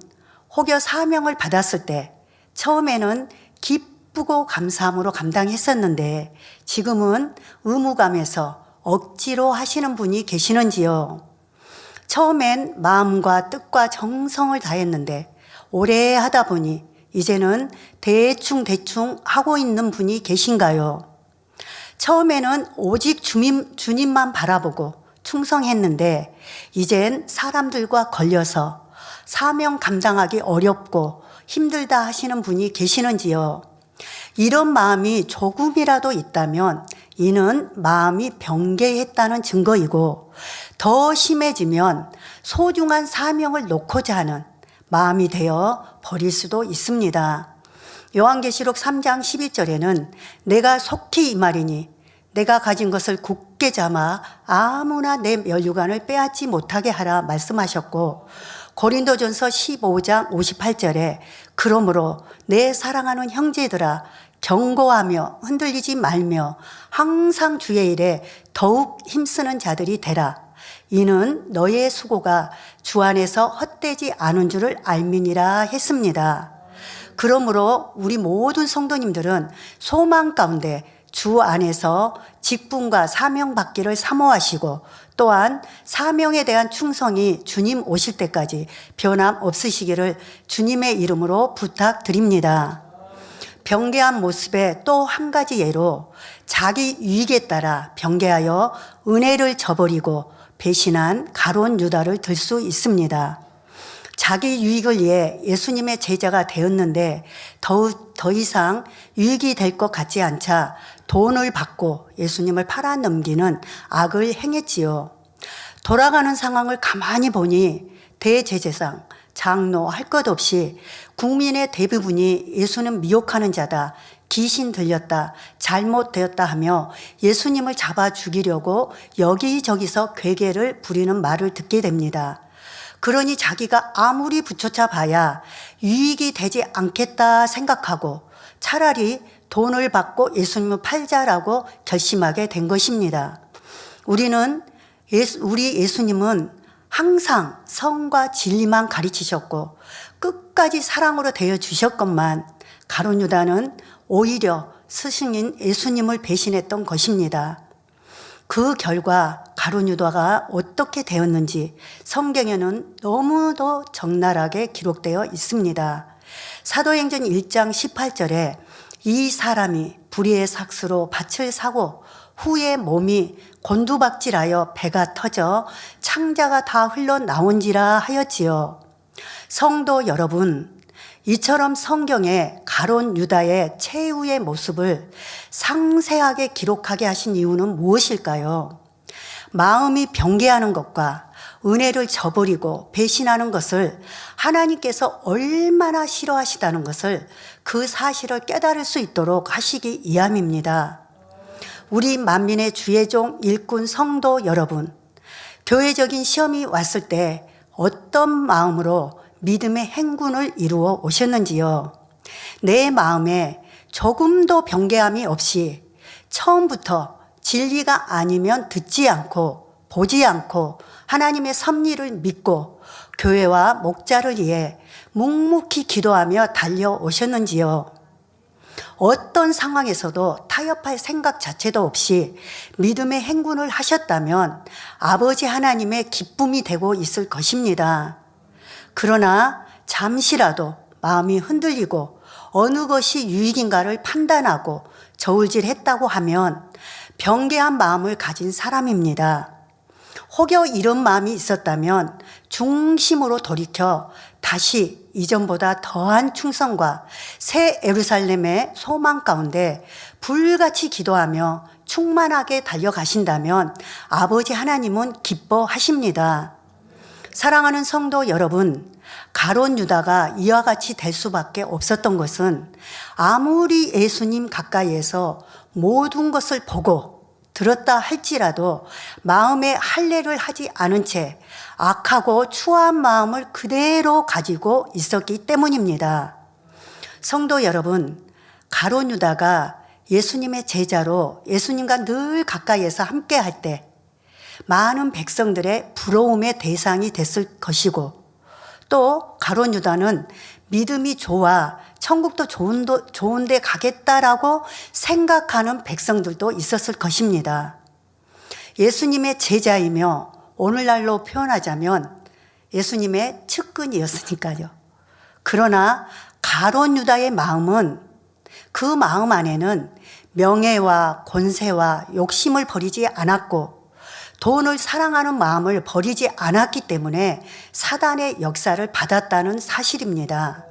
혹여 사명을 받았을 때 처음에는 기쁘고 감사함으로 감당했었는데 지금은 의무감에서 억지로 하시는 분이 계시는지요? 처음엔 마음과 뜻과 정성을 다했는데 오래 하다 보니 이제는 대충 하고 있는 분이 계신가요? 처음에는 오직 주님만 바라보고 충성했는데 이젠 사람들과 걸려서 사명 감당하기 어렵고 힘들다 하시는 분이 계시는지요? 이런 마음이 조금이라도 있다면 이는 마음이 변개했다는 증거이고 더 심해지면 소중한 사명을 놓고자 하는 마음이 되어 버릴 수도 있습니다. 요한계시록 3장 11절에는 내가 속히 이 말이니 내가 가진 것을 굳게 잡아 아무나 내 면류관을 빼앗지 못하게 하라 말씀하셨고 고린도전서 15장 58절에 그러므로 내 사랑하는 형제들아 경고하며 흔들리지 말며 항상 주의 일에 더욱 힘쓰는 자들이 되라. 이는 너의 수고가 주 안에서 헛되지 않은 줄을 알미니라 했습니다. 그러므로 우리 모든 성도님들은 소망 가운데 주 안에서 직분과 사명 받기를 사모하시고 또한 사명에 대한 충성이 주님 오실 때까지 변함없으시기를 주님의 이름으로 부탁드립니다. 변개한 모습의 또 한 가지 예로 자기 유익에 따라 변개하여 은혜를 저버리고 배신한 가룟 유다를 들 수 있습니다. 자기 유익을 위해 예수님의 제자가 되었는데 더 이상 유익이 될 것 같지 않자 돈을 받고 예수님을 팔아넘기는 악을 행했지요. 돌아가는 상황을 가만히 보니 대제사장, 장로 할 것 없이 국민의 대부분이 예수는 미혹하는 자다, 귀신 들렸다, 잘못되었다 하며 예수님을 잡아 죽이려고 여기저기서 괴계를 부리는 말을 듣게 됩니다. 그러니 자기가 아무리 붙여차 봐야 유익이 되지 않겠다 생각하고 차라리 돈을 받고 예수님을 팔자라고 결심하게 된 것입니다. 우리 예수님은 항상 성과 진리만 가르치셨고 끝까지 사랑으로 대해 주셨건만 가룟 유다는 오히려 스승인 예수님을 배신했던 것입니다. 그 결과 가룟 유다가 어떻게 되었는지 성경에는 너무도 적나라하게 기록되어 있습니다. 사도행전 1장 18절에 이 사람이 불의의 삭스로 밭을 사고 후에 몸이 곤두박질하여 배가 터져 창자가 다 흘러나온지라 하였지요. 성도 여러분, 이처럼 성경에 가룟 유다의 최후의 모습을 상세하게 기록하게 하신 이유는 무엇일까요? 마음이 변개하는 것과 은혜를 저버리고 배신하는 것을 하나님께서 얼마나 싫어하시다는 것을 그 사실을 깨달을 수 있도록 하시기 위함입니다. 우리 만민의 주의 종 일꾼 성도 여러분, 교회적인 시험이 왔을 때 어떤 마음으로 믿음의 행군을 이루어 오셨는지요? 내 마음에 조금도 변개함이 없이 처음부터 진리가 아니면 듣지 않고 보지 않고 하나님의 섭리를 믿고 교회와 목자를 위해 묵묵히 기도하며 달려오셨는지요? 어떤 상황에서도 타협할 생각 자체도 없이 믿음의 행군을 하셨다면 아버지 하나님의 기쁨이 되고 있을 것입니다. 그러나 잠시라도 마음이 흔들리고 어느 것이 유익인가를 판단하고 저울질했다고 하면 변개한 마음을 가진 사람입니다. 혹여 이런 마음이 있었다면 중심으로 돌이켜 다시 이전보다 더한 충성과 새 예루살렘의 소망 가운데 불같이 기도하며 충만하게 달려가신다면 아버지 하나님은 기뻐하십니다. 사랑하는 성도 여러분, 가룟 유다가 이와 같이 될 수밖에 없었던 것은 아무리 예수님 가까이에서 모든 것을 보고 들었다 할지라도 마음에 할례를 하지 않은 채 악하고 추한 마음을 그대로 가지고 있었기 때문입니다. 성도 여러분, 가룟 유다가 예수님의 제자로 예수님과 늘 가까이에서 함께 할 때 많은 백성들의 부러움의 대상이 됐을 것이고 또 가룟 유다는 믿음이 좋아 천국도 좋은데 가겠다라고 생각하는 백성들도 있었을 것입니다. 예수님의 제자이며 오늘날로 표현하자면 예수님의 측근이었으니까요. 그러나 가룟 유다의 마음은 그 마음 안에는 명예와 권세와 욕심을 버리지 않았고 돈을 사랑하는 마음을 버리지 않았기 때문에 사단의 역사를 받았다는 사실입니다.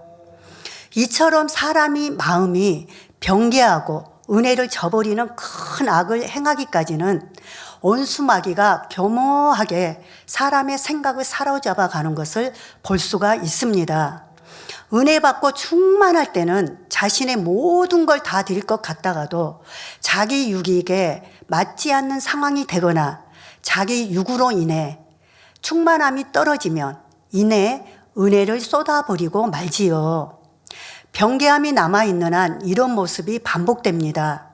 이처럼 사람이 마음이 변개하고 은혜를 저버리는 큰 악을 행하기까지는 원수마귀가 교모하게 사람의 생각을 사로잡아 가는 것을 볼 수가 있습니다. 은혜 받고 충만할 때는 자신의 모든 걸 다 드릴 것 같다가도 자기 유익에 맞지 않는 상황이 되거나 자기 육으로 인해 충만함이 떨어지면 이내 은혜를 쏟아버리고 말지요. 변개함이 남아있는 한 이런 모습이 반복됩니다.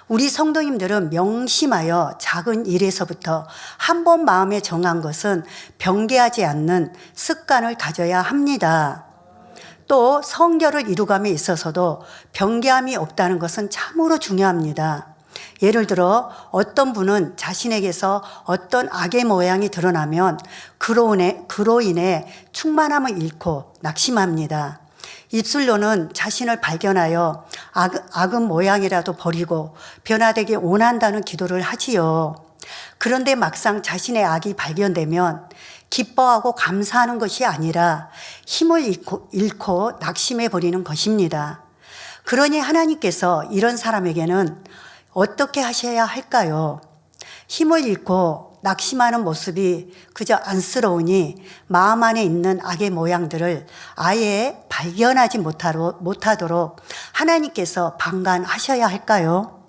우리 성도님들은 명심하여 작은 일에서부터 한 번 마음에 정한 것은 변개하지 않는 습관을 가져야 합니다. 또 성결을 이루감에 있어서도 변개함이 없다는 것은 참으로 중요합니다. 예를 들어 어떤 분은 자신에게서 어떤 악의 모양이 드러나면 그로 인해 충만함을 잃고 낙심합니다. 입술로는 자신을 발견하여 악은 모양이라도 버리고 변화되기 원한다는 기도를 하지요. 그런데 막상 자신의 악이 발견되면 기뻐하고 감사하는 것이 아니라 힘을 잃고 낙심해 버리는 것입니다. 그러니 하나님께서 이런 사람에게는 어떻게 하셔야 할까요? 힘을 잃고 낙심하는 모습이 그저 안쓰러우니 마음 안에 있는 악의 모양들을 아예 발견하지 못하도록 하나님께서 방관하셔야 할까요?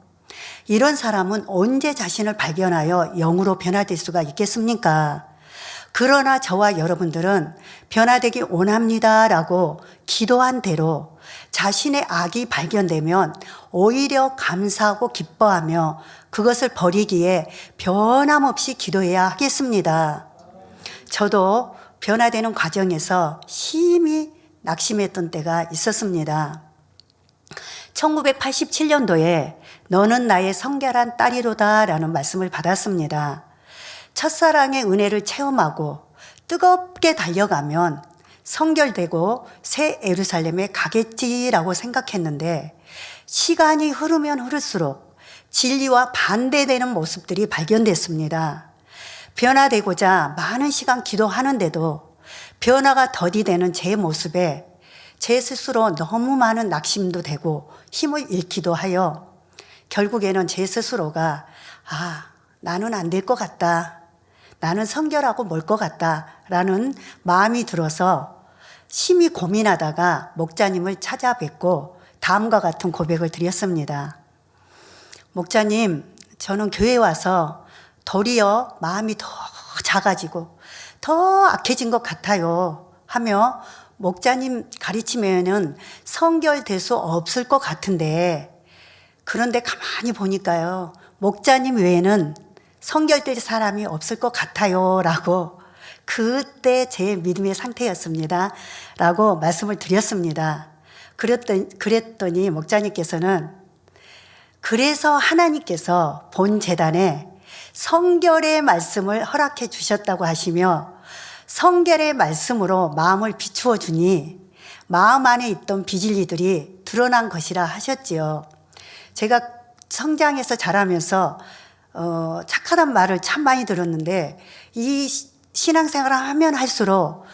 이런 사람은 언제 자신을 발견하여 영으로 변화될 수가 있겠습니까? 그러나 저와 여러분들은 변화되기 원합니다라고 기도한 대로 자신의 악이 발견되면 오히려 감사하고 기뻐하며 그것을 버리기에 변함없이 기도해야 하겠습니다. 저도 변화되는 과정에서 심히 낙심했던 때가 있었습니다. 1987년도에 너는 나의 성결한 딸이로다 라는 말씀을 받았습니다. 첫사랑의 은혜를 체험하고 뜨겁게 달려가면 성결되고 새 예루살렘에 가겠지라고 생각했는데 시간이 흐르면 흐를수록 진리와 반대되는 모습들이 발견됐습니다. 변화되고자 많은 시간 기도하는데도 변화가 더디되는 제 모습에 제 스스로 너무 많은 낙심도 되고 힘을 잃기도 하여 결국에는 제 스스로가 나는 안 될 것 같다. 나는 성결하고 멀 것 같다라는 마음이 들어서 심히 고민하다가 목자님을 찾아뵙고 다음과 같은 고백을 드렸습니다. 목자님, 저는 교회에 와서 도리어 마음이 더 작아지고 더 악해진 것 같아요 하며 목자님 가르치면은 성결될 수 없을 것 같은데 그런데 가만히 보니까요 목자님 외에는 성결될 사람이 없을 것 같아요 라고 그때 제 믿음의 상태였습니다 라고 말씀을 드렸습니다. 그랬더니 목자님께서는 그래서 하나님께서 본 제단에 성결의 말씀을 허락해 주셨다고 하시며 성결의 말씀으로 마음을 비추어 주니 마음 안에 있던 비진리들이 드러난 것이라 하셨지요. 제가 성장해서 자라면서 착하단 말을 참 많이 들었는데 이 신앙생활을 하면 할수록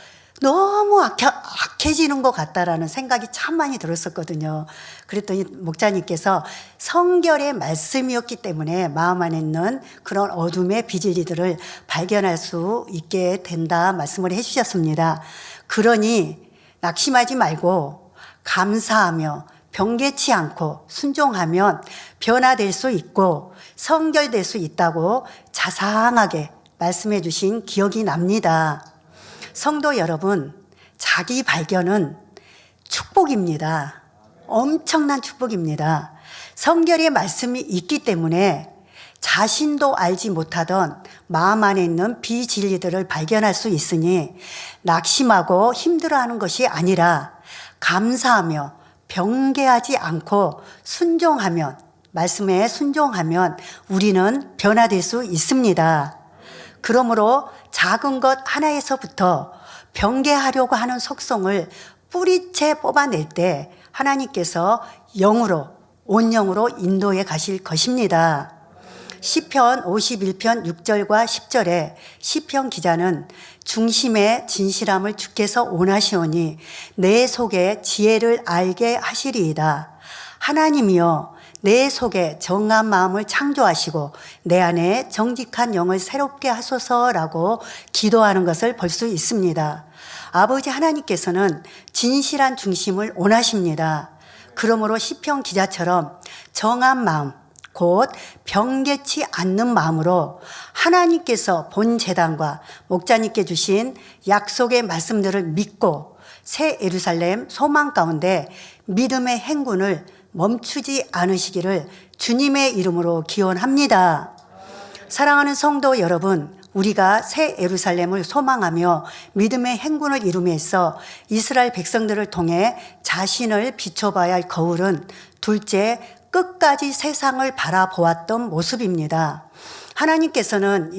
너무 악해지는 것 같다라는 생각이 참 많이 들었었거든요. 그랬더니 목자님께서 성결의 말씀이었기 때문에 마음 안에 있는 그런 어둠의 비질리들을 발견할 수 있게 된다 말씀을 해주셨습니다. 그러니 낙심하지 말고 감사하며 변개치 않고 순종하면 변화될 수 있고 성결될 수 있다고 자상하게 말씀해 주신 기억이 납니다. 성도 여러분, 자기 발견은 축복입니다. 엄청난 축복입니다. 성결의 말씀이 있기 때문에 자신도 알지 못하던 마음 안에 있는 비진리들을 발견할 수 있으니 낙심하고 힘들어하는 것이 아니라 감사하며 변개하지 않고 순종하면, 말씀에 순종하면 우리는 변화될 수 있습니다. 그러므로 작은 것 하나에서부터 변개하려고 하는 속성을 뿌리채 뽑아낼 때 하나님께서 영으로, 온영으로 인도해 가실 것입니다. 시편 51편 6절과 10절에 시편 기자는 중심의 진실함을 주께서 원하시오니 내 속에 지혜를 알게 하시리이다. 하나님이여 내 속에 정한 마음을 창조하시고 내 안에 정직한 영을 새롭게 하소서라고 기도하는 것을 볼 수 있습니다. 아버지 하나님께서는 진실한 중심을 원하십니다. 그러므로 시편 기자처럼 정한 마음, 곧 변개치 않는 마음으로 하나님께서 본 제단과 목자님께 주신 약속의 말씀들을 믿고 새 예루살렘 소망 가운데 믿음의 행군을 멈추지 않으시기를 주님의 이름으로 기원합니다. 사랑하는 성도 여러분, 우리가 새 예루살렘을 소망하며 믿음의 행군을 이루면서 이스라엘 백성들을 통해 자신을 비춰봐야 할 거울은 둘째, 끝까지 세상을 바라보았던 모습입니다. 하나님께서는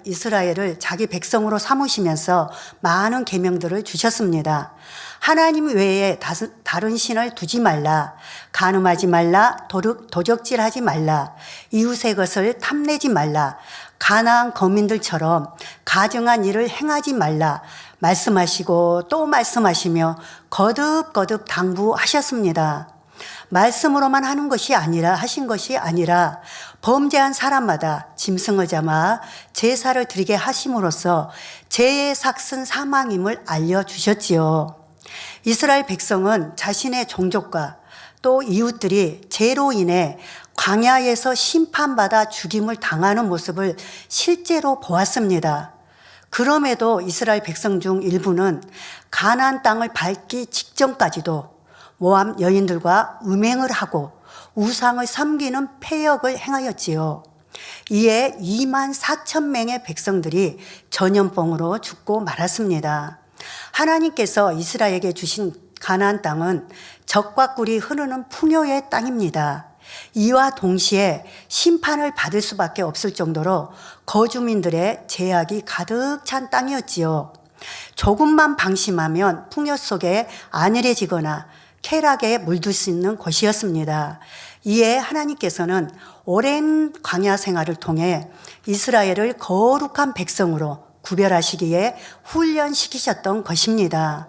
이스라엘을 자기 백성으로 삼으시면서 많은 계명들을 주셨습니다. 하나님 외에 다른 신을 두지 말라, 간음하지 말라, 도적질하지 말라, 이웃의 것을 탐내지 말라, 가나안 거민들처럼 가증한 일을 행하지 말라 말씀하시고 또 말씀하시며 거듭거듭 당부하셨습니다. 말씀으로만 하신 것이 아니라 범죄한 사람마다 짐승을 잡아 제사를 드리게 하심으로써 죄의 삭슨 사망임을 알려주셨지요. 이스라엘 백성은 자신의 종족과 또 이웃들이 죄로 인해 광야에서 심판받아 죽임을 당하는 모습을 실제로 보았습니다. 그럼에도 이스라엘 백성 중 일부는 가나안 땅을 밟기 직전까지도 모압 여인들과 음행을 하고 우상을 섬기는 패역을 행하였지요. 이에 2만 4천 명의 백성들이 전염병으로 죽고 말았습니다. 하나님께서 이스라엘에게 주신 가나안 땅은 젖과 꿀이 흐르는 풍요의 땅입니다. 이와 동시에 심판을 받을 수밖에 없을 정도로 거주민들의 죄악이 가득 찬 땅이었지요. 조금만 방심하면 풍요 속에 안일해지거나 쾌락에 물들 수 있는 곳이었습니다. 이에 하나님께서는 오랜 광야 생활을 통해 이스라엘을 거룩한 백성으로 구별하시기에 훈련시키셨던 것입니다.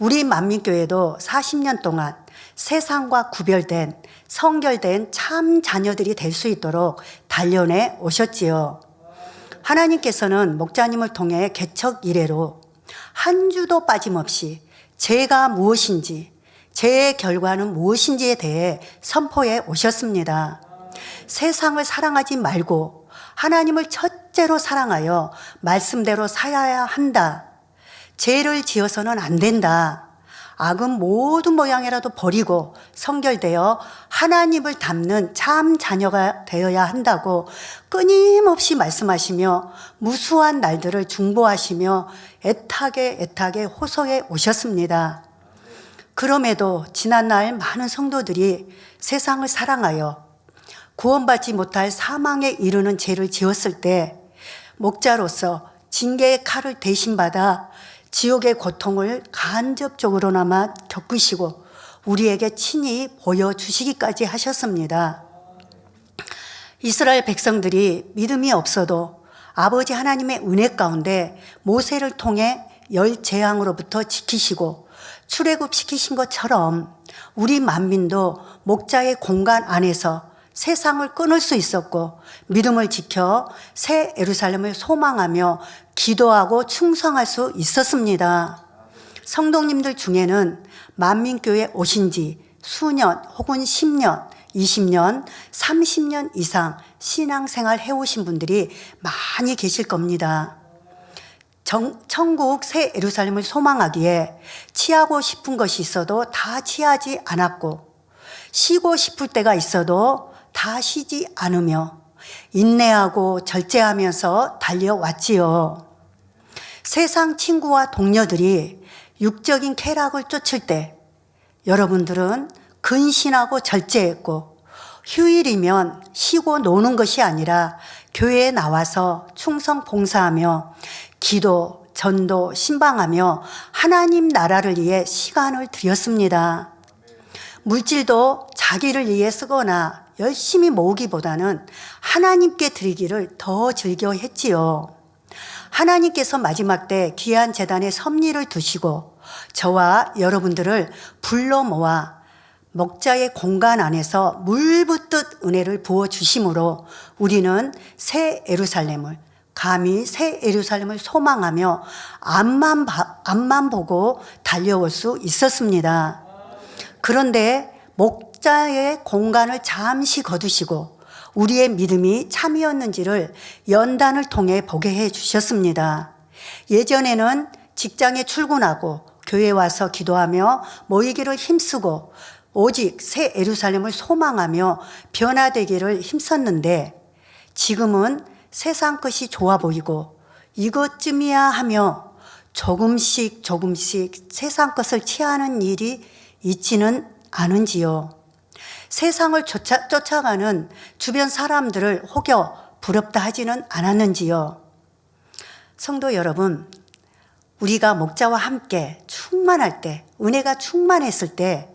우리 만민교회도 40년 동안 세상과 구별된 성결된 참 자녀들이 될 수 있도록 단련해 오셨지요. 하나님께서는 목자님을 통해 개척 이래로 한 주도 빠짐없이 죄가 무엇인지, 죄의 결과는 무엇인지에 대해 선포해 오셨습니다. 세상을 사랑하지 말고 하나님을 첫째로 사랑하여 말씀대로 살아야 한다. 죄를 지어서는 안 된다. 악은 모든 모양이라도 버리고 성결되어 하나님을 닮는 참 자녀가 되어야 한다고 끊임없이 말씀하시며 무수한 날들을 중보하시며 애타게 호소해 오셨습니다. 그럼에도 지난날 많은 성도들이 세상을 사랑하여 구원받지 못할 사망에 이르는 죄를 지었을 때 목자로서 징계의 칼을 대신받아 지옥의 고통을 간접적으로나마 겪으시고 우리에게 친히 보여주시기까지 하셨습니다. 이스라엘 백성들이 믿음이 없어도 아버지 하나님의 은혜 가운데 모세를 통해 열 재앙으로부터 지키시고 출애굽시키신 것처럼 우리 만민도 목자의 공간 안에서 세상을 끊을 수 있었고 믿음을 지켜 새 예루살렘을 소망하며 기도하고 충성할 수 있었습니다. 성도님들 중에는 만민교회 오신 지 수년 혹은 10년, 20년, 30년 이상 신앙생활 해오신 분들이 많이 계실 겁니다. 천국 새 예루살렘을 소망하기에 취하고 싶은 것이 있어도 다 취하지 않았고 쉬고 싶을 때가 있어도 다 쉬지 않으며 인내하고 절제하면서 달려왔지요. 세상 친구와 동료들이 육적인 쾌락을 쫓을 때 여러분들은 근신하고 절제했고 휴일이면 쉬고 노는 것이 아니라 교회에 나와서 충성 봉사하며 기도, 전도, 신방하며 하나님 나라를 위해 시간을 들였습니다. 물질도 자기를 위해 쓰거나 열심히 모으기보다는 하나님께 드리기를 더 즐겨 했지요. 하나님께서 마지막 때 귀한 제단에 섭리를 두시고 저와 여러분들을 불러 모아 목자의 공간 안에서 물 붓듯 은혜를 부어주심으로 우리는 새 예루살렘을 감히 새 예루살렘을 소망하며 앞만 보고 달려올 수 있었습니다. 그런데 목자의 공간을 잠시 거두시고 우리의 믿음이 참이었는지를 연단을 통해 보게 해 주셨습니다. 예전에는 직장에 출근하고 교회에 와서 기도하며 모이기를 힘쓰고 오직 새 예루살렘을 소망하며 변화되기를 힘썼는데 지금은 세상 것이 좋아 보이고 이것쯤이야 하며 조금씩 세상 것을 취하는 일이 있지는 않은지요. 세상을 쫓아가는 주변 사람들을 혹여 부럽다 하지는 않았는지요. 성도 여러분, 우리가 목자와 함께 충만할 때, 은혜가 충만했을 때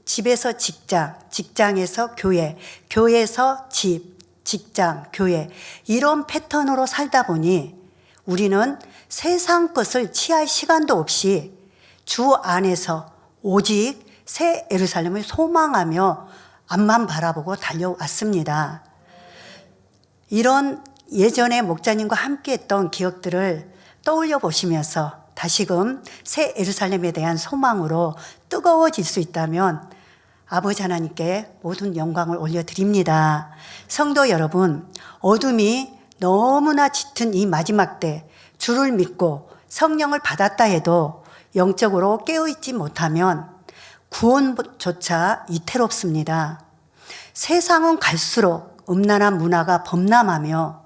집에서 직장, 직장에서 교회, 교회에서 집, 직장, 교회 이런 패턴으로 살다 보니 우리는 세상 것을 취할 시간도 없이 주 안에서 오직 새 예루살렘을 소망하며 앞만 바라보고 달려왔습니다. 이런 예전에 목자님과 함께했던 기억들을 떠올려 보시면서 다시금 새 예루살렘에 대한 소망으로 뜨거워질 수 있다면 아버지 하나님께 모든 영광을 올려드립니다. 성도 여러분, 어둠이 너무나 짙은 이 마지막 때 주를 믿고 성령을 받았다 해도 영적으로 깨어있지 못하면 구원조차 이태롭습니다. 세상은 갈수록 음란한 문화가 범람하며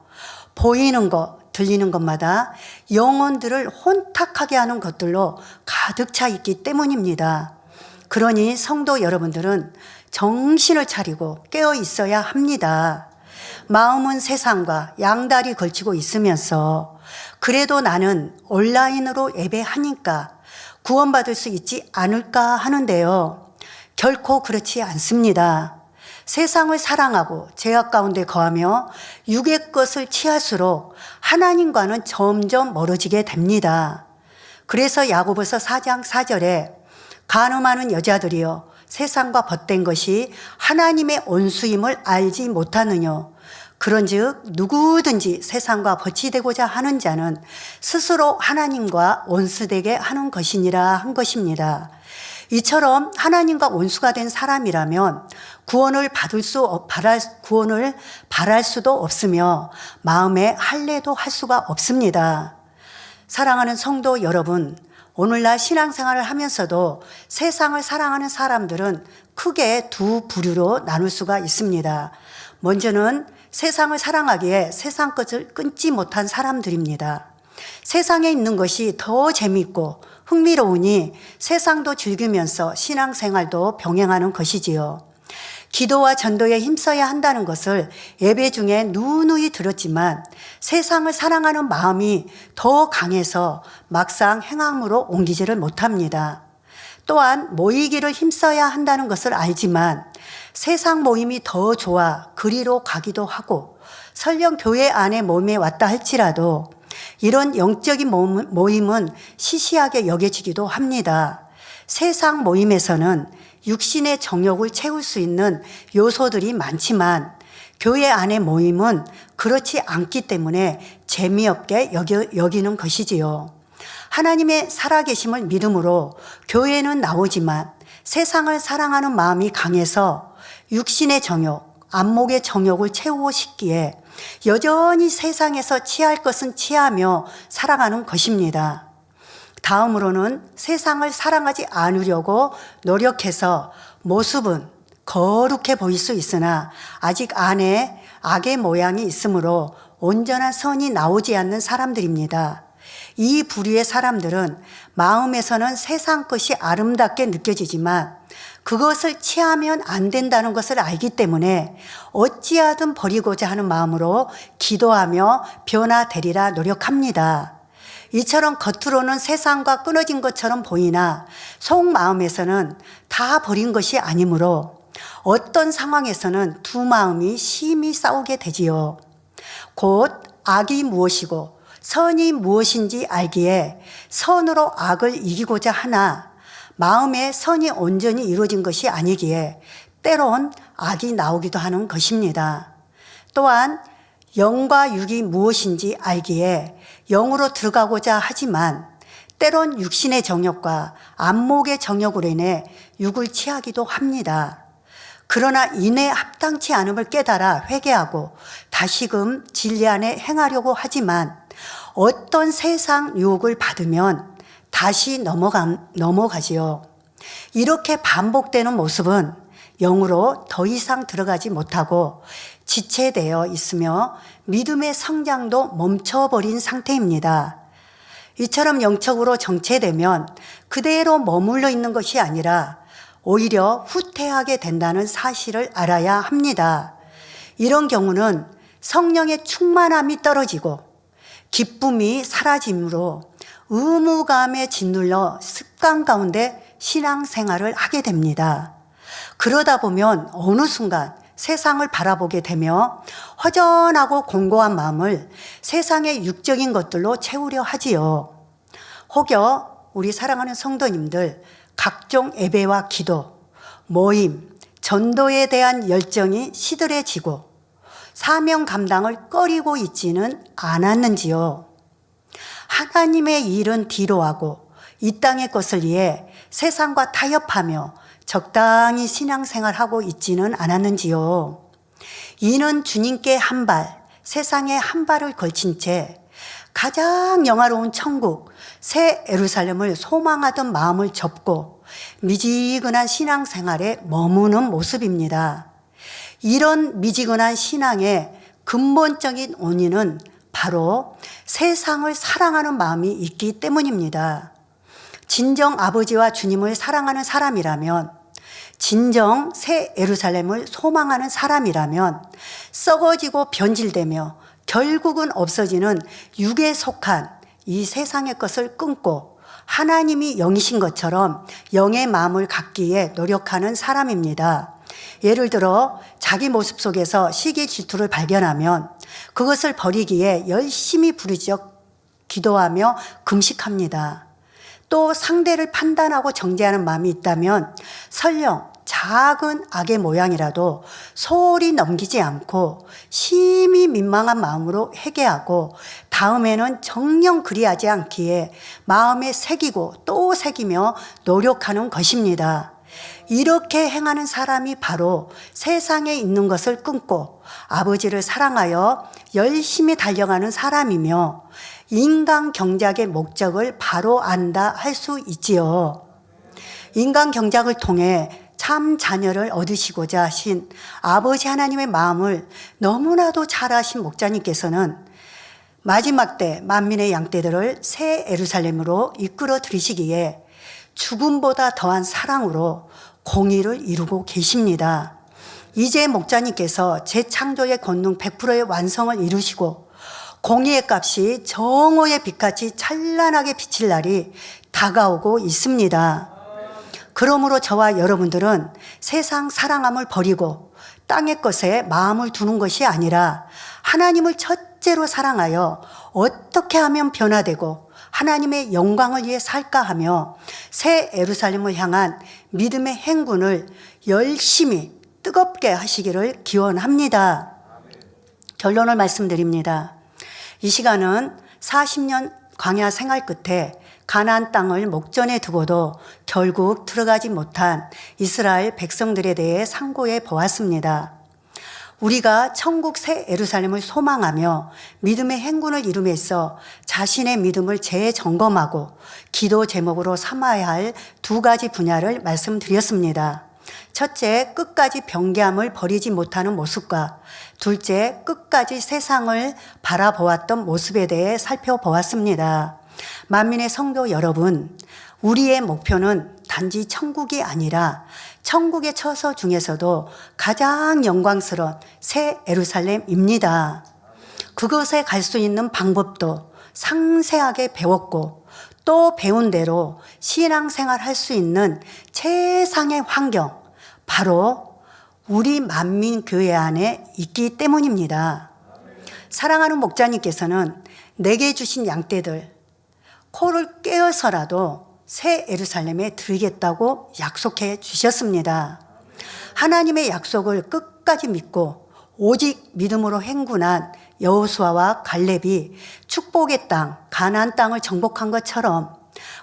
보이는 것, 들리는 것마다 영혼들을 혼탁하게 하는 것들로 가득 차 있기 때문입니다. 그러니 성도 여러분들은 정신을 차리고 깨어 있어야 합니다. 마음은 세상과 양다리 걸치고 있으면서 그래도 나는 온라인으로 예배하니까 구원받을 수 있지 않을까 하는데요. 결코 그렇지 않습니다. 세상을 사랑하고 죄악 가운데 거하며 육의 것을 취할수록 하나님과는 점점 멀어지게 됩니다. 그래서 야고보서 4장 4절에 간음하는 여자들이여 세상과 벗된 것이 하나님의 온수임을 알지 못하느뇨. 그런즉 누구든지 세상과 벗이되고자 하는 자는 스스로 하나님과 원수되게 하는 것이니라 한 것입니다. 이처럼 하나님과 원수가 된 사람이라면 구원을 바랄 수도 없으며 마음에 할례도 할 수가 없습니다. 사랑하는 성도 여러분, 오늘날 신앙생활을 하면서도 세상을 사랑하는 사람들은 크게 두 부류로 나눌 수가 있습니다. 먼저는 세상을 사랑하기에 세상 것을 끊지 못한 사람들입니다. 세상에 있는 것이 더 재미있고 흥미로우니 세상도 즐기면서 신앙생활도 병행하는 것이지요. 기도와 전도에 힘써야 한다는 것을 예배 중에 누누이 들었지만 세상을 사랑하는 마음이 더 강해서 막상 행함으로 옮기지를 못합니다. 또한 모이기를 힘써야 한다는 것을 알지만 세상 모임이 더 좋아 그리로 가기도 하고 설령 교회 안에 모임에 왔다 할지라도 이런 영적인 모임은 시시하게 여겨지기도 합니다. 세상 모임에서는 육신의 정욕을 채울 수 있는 요소들이 많지만 교회 안의 모임은 그렇지 않기 때문에 재미없게 여기는 것이지요. 하나님의 살아계심을 믿음으로 교회는 나오지만 세상을 사랑하는 마음이 강해서 육신의 정욕, 안목의 정욕을 채우고 싶기에 여전히 세상에서 취할 것은 취하며 살아가는 것입니다. 다음으로는 세상을 사랑하지 않으려고 노력해서 모습은 거룩해 보일 수 있으나 아직 안에 악의 모양이 있으므로 온전한 선이 나오지 않는 사람들입니다. 이 부류의 사람들은 마음에서는 세상 것이 아름답게 느껴지지만 그것을 취하면 안 된다는 것을 알기 때문에 어찌하든 버리고자 하는 마음으로 기도하며 변화되리라 노력합니다. 이처럼 겉으로는 세상과 끊어진 것처럼 보이나 속마음에서는 다 버린 것이 아니므로 어떤 상황에서는 두 마음이 심히 싸우게 되지요. 곧 악이 무엇이고 선이 무엇인지 알기에 선으로 악을 이기고자 하나 마음에 선이 온전히 이루어진 것이 아니기에 때론 악이 나오기도 하는 것입니다. 또한 영과 육이 무엇인지 알기에 영으로 들어가고자 하지만 때론 육신의 정욕과 안목의 정욕으로 인해 육을 취하기도 합니다. 그러나 이내 합당치 않음을 깨달아 회개하고 다시금 진리 안에 행하려고 하지만 어떤 세상 유혹을 받으면 다시 넘어가지요. 이렇게 반복되는 모습은 영으로 더 이상 들어가지 못하고 지체되어 있으며 믿음의 성장도 멈춰버린 상태입니다. 이처럼 영적으로 정체되면 그대로 머물러 있는 것이 아니라 오히려 후퇴하게 된다는 사실을 알아야 합니다. 이런 경우는 성령의 충만함이 떨어지고 기쁨이 사라짐으로 의무감에 짓눌러 습관 가운데 신앙생활을 하게 됩니다. 그러다 보면 어느 순간 세상을 바라보게 되며 허전하고 공고한 마음을 세상의 육적인 것들로 채우려 하지요. 혹여 우리 사랑하는 성도님들 각종 예배와 기도, 모임, 전도에 대한 열정이 시들해지고 사명 감당을 꺼리고 있지는 않았는지요. 하나님의 일은 뒤로 하고 이 땅의 것을 위해 세상과 타협하며 적당히 신앙생활하고 있지는 않았는지요. 이는 주님께 한 발, 세상에 한 발을 걸친 채 가장 영화로운 천국, 새 예루살렘을 소망하던 마음을 접고 미지근한 신앙생활에 머무는 모습입니다. 이런 미지근한 신앙의 근본적인 원인은 바로 세상을 사랑하는 마음이 있기 때문입니다. 진정 아버지와 주님을 사랑하는 사람이라면, 진정 새 예루살렘을 소망하는 사람이라면 썩어지고 변질되며 결국은 없어지는 육에 속한 이 세상의 것을 끊고 하나님이 영이신 것처럼 영의 마음을 갖기에 노력하는 사람입니다. 예를 들어 자기 모습 속에서 시기 질투를 발견하면 그것을 버리기에 열심히 부르짖어 기도하며 금식합니다. 또 상대를 판단하고 정죄하는 마음이 있다면 설령 작은 악의 모양이라도 소홀히 넘기지 않고 심히 민망한 마음으로 회개하고 다음에는 정녕 그리하지 않기에 마음에 새기고 또 새기며 노력하는 것입니다. 이렇게 행하는 사람이 바로 세상에 있는 것을 끊고 아버지를 사랑하여 열심히 달려가는 사람이며 인간 경작의 목적을 바로 안다 할 수 있지요. 인간 경작을 통해 참 자녀를 얻으시고자 하신 아버지 하나님의 마음을 너무나도 잘 아신 목자님께서는 마지막 때 만민의 양떼들을 새 예루살렘으로 이끌어 들이시기에 죽음보다 더한 사랑으로 공의를 이루고 계십니다. 이제 목자님께서 재창조의 권능 100%의 완성을 이루시고 공의의 값이 정오의 빛같이 찬란하게 비칠 날이 다가오고 있습니다. 그러므로 저와 여러분들은 세상 사랑함을 버리고 땅의 것에 마음을 두는 것이 아니라 하나님을 첫째로 사랑하여 어떻게 하면 변화되고 하나님의 영광을 위해 살까 하며 새 예루살렘을 향한 믿음의 행군을 열심히 뜨겁게 하시기를 기원합니다. 결론을 말씀드립니다. 이 시간은 40년 광야 생활 끝에 가나안 땅을 목전에 두고도 결국 들어가지 못한 이스라엘 백성들에 대해 상고해 보았습니다. 우리가 천국 새 예루살렘을 소망하며 믿음의 행군을 이루면서 자신의 믿음을 재점검하고 기도 제목으로 삼아야 할 두 가지 분야를 말씀드렸습니다. 첫째, 끝까지 변개함을 버리지 못하는 모습과 둘째, 끝까지 세상을 바라보았던 모습에 대해 살펴보았습니다. 만민의 성도 여러분, 우리의 목표는 단지 천국이 아니라 천국의 처소 중에서도 가장 영광스러운 새 예루살렘입니다. 그것에 갈 수 있는 방법도 상세하게 배웠고 또 배운 대로 신앙생활 할 수 있는 최상의 환경, 바로 우리 만민교회 안에 있기 때문입니다. 사랑하는 목자님께서는 내게 주신 양떼들 코를 꿰어서라도 새 예루살렘에 드리겠다고 약속해 주셨습니다. 하나님의 약속을 끝까지 믿고 오직 믿음으로 행군한 여호수아와 갈렙이 축복의 땅, 가나안 땅을 정복한 것처럼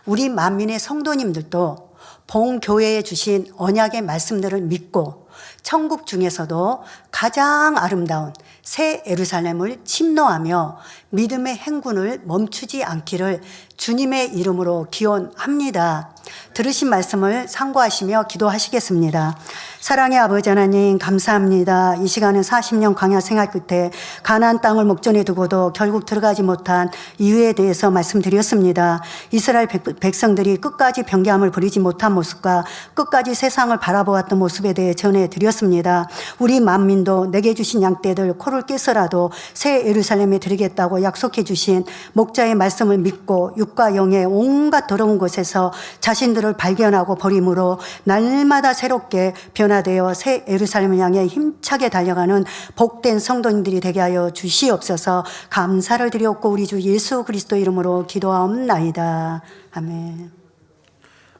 우리 만민의 성도님들도 본교회에 주신 언약의 말씀들을 믿고 천국 중에서도 가장 아름다운 새 예루살렘을 침노하며 믿음의 행군을 멈추지 않기를 주님의 이름으로 기원합니다. 들으신 말씀을 상고하시며 기도하시겠습니다. 사랑의 아버지 하나님 감사합니다. 이 시간은 40년 광야 생활 끝에 가나안 땅을 목전에 두고도 결국 들어가지 못한 이유에 대해서 말씀드렸습니다. 이스라엘 백성들이 끝까지 변개함을 버리지 못한 모습과 끝까지 세상을 바라보았던 모습에 대해 전해드렸습니다. 우리 만민도 내게 주신 양떼들 코를 깨서라도 새 예루살렘에 드리겠다고 약속해 주신 목자의 말씀을 믿고 육과 영의 온갖 더러운 곳에서 자신 자신들을 발견하고 버림으로 날마다 새롭게 변화되어 새 예루살렘을 향해 힘차게 달려가는 복된 성도님들이 되게 하여 주시옵소서. 감사를 드리옵고 우리 주 예수 그리스도 이름으로 기도하옵나이다. 아멘.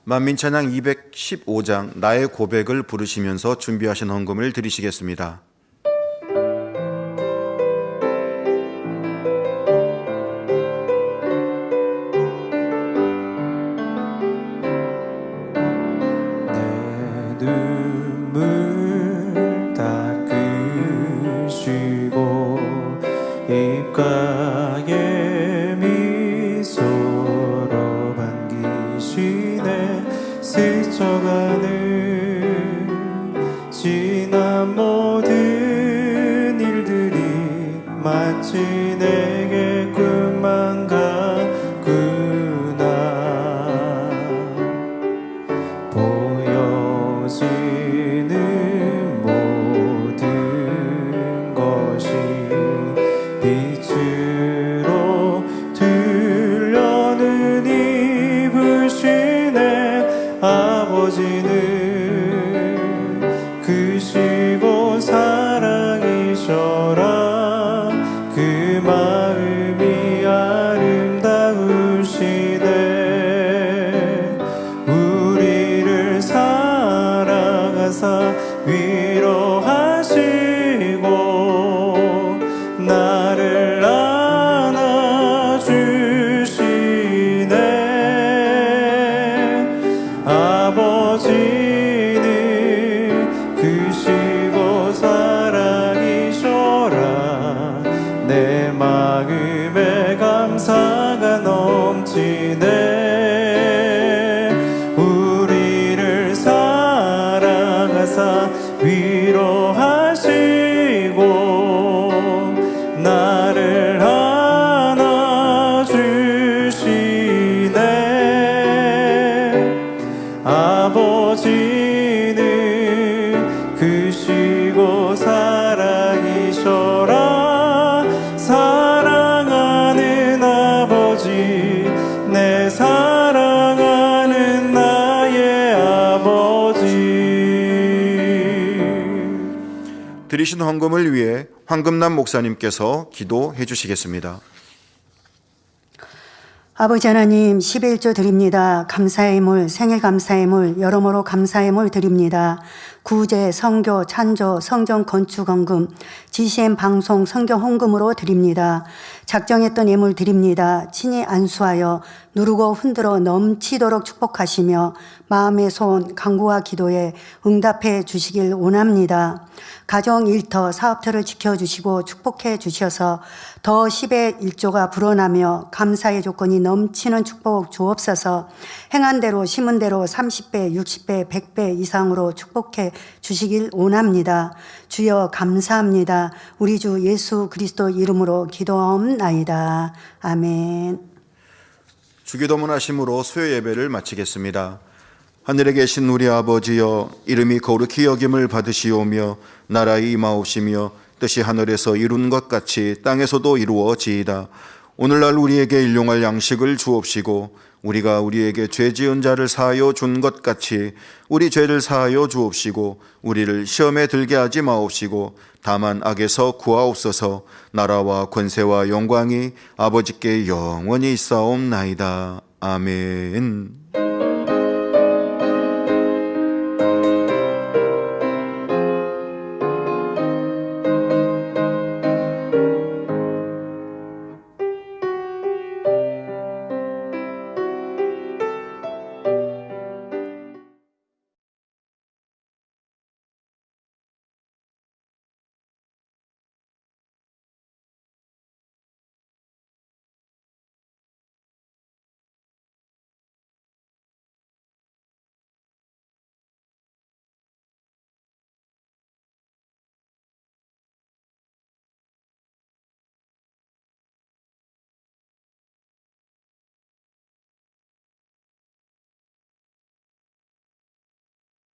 만민찬양 215장 나의 고백을 부르시면서 준비하신 헌금을 드리시겠습니다. 내 눈물 닦으시고 입가에 미소로 반기시네. 스쳐가는 지난 모든 일들이 마치 내게 꿈만 같구나. 보여지는 모든 것이 빛으로 들려는 입으시네. 아버지는 크시고 사랑이셔라. 그 마음이 아름다우시네. 우리를 사랑하사 위로하시고 나를 안아주시네. 아버지는 크시고 사랑이셔라. 내 마음에 감사가 넘치네. 우리를 사랑하사 위로하시고 나를 안아주시네. 아버지는 크시고 사랑이셔라. 사랑하는 아버지, 내 사랑하는 나의 아버지. 드리신 헌금을 위해 황금남 목사님께서 기도해 주시겠습니다. 아버지 하나님 11조 드립니다. 감사의 물, 생일 감사의 물, 여러모로 감사의 물 드립니다. 구제, 선교, 찬조, 성전 건축 헌금, GCN 방송 성경 헌금으로 드립니다. 작정했던 예물 드립니다. 친히 안수하여 누르고 흔들어 넘치도록 축복하시며 마음의 소원, 간구와 기도에 응답해 주시길 원합니다. 가정 일터, 사업터를 지켜주시고 축복해 주셔서 더 10의 1조가 불어나며 감사의 조건이 넘치는 축복 주옵소서. 행한 대로 심은 대로 30배, 60배, 100배 이상으로 축복해 주시길 원합니다. 주여 감사합니다. 우리 주 예수 그리스도 이름으로 기도하옵나이다. 아멘. 주기도문 하심으로 수요 예배를 마치겠습니다. 하늘에 계신 우리 아버지여, 이름이 거룩히 여김을 받으시오며 나라의 임하옵시며 뜻이 하늘에서 이룬 것 같이 땅에서도 이루어지이다. 오늘날 우리에게 일용할 양식을 주옵시고 우리가 우리에게 죄 지은 자를 사하여 준 것 같이 우리 죄를 사하여 주옵시고 우리를 시험에 들게 하지 마옵시고 다만 악에서 구하옵소서. 나라와 권세와 영광이 아버지께 영원히 있사옵나이다. 아멘.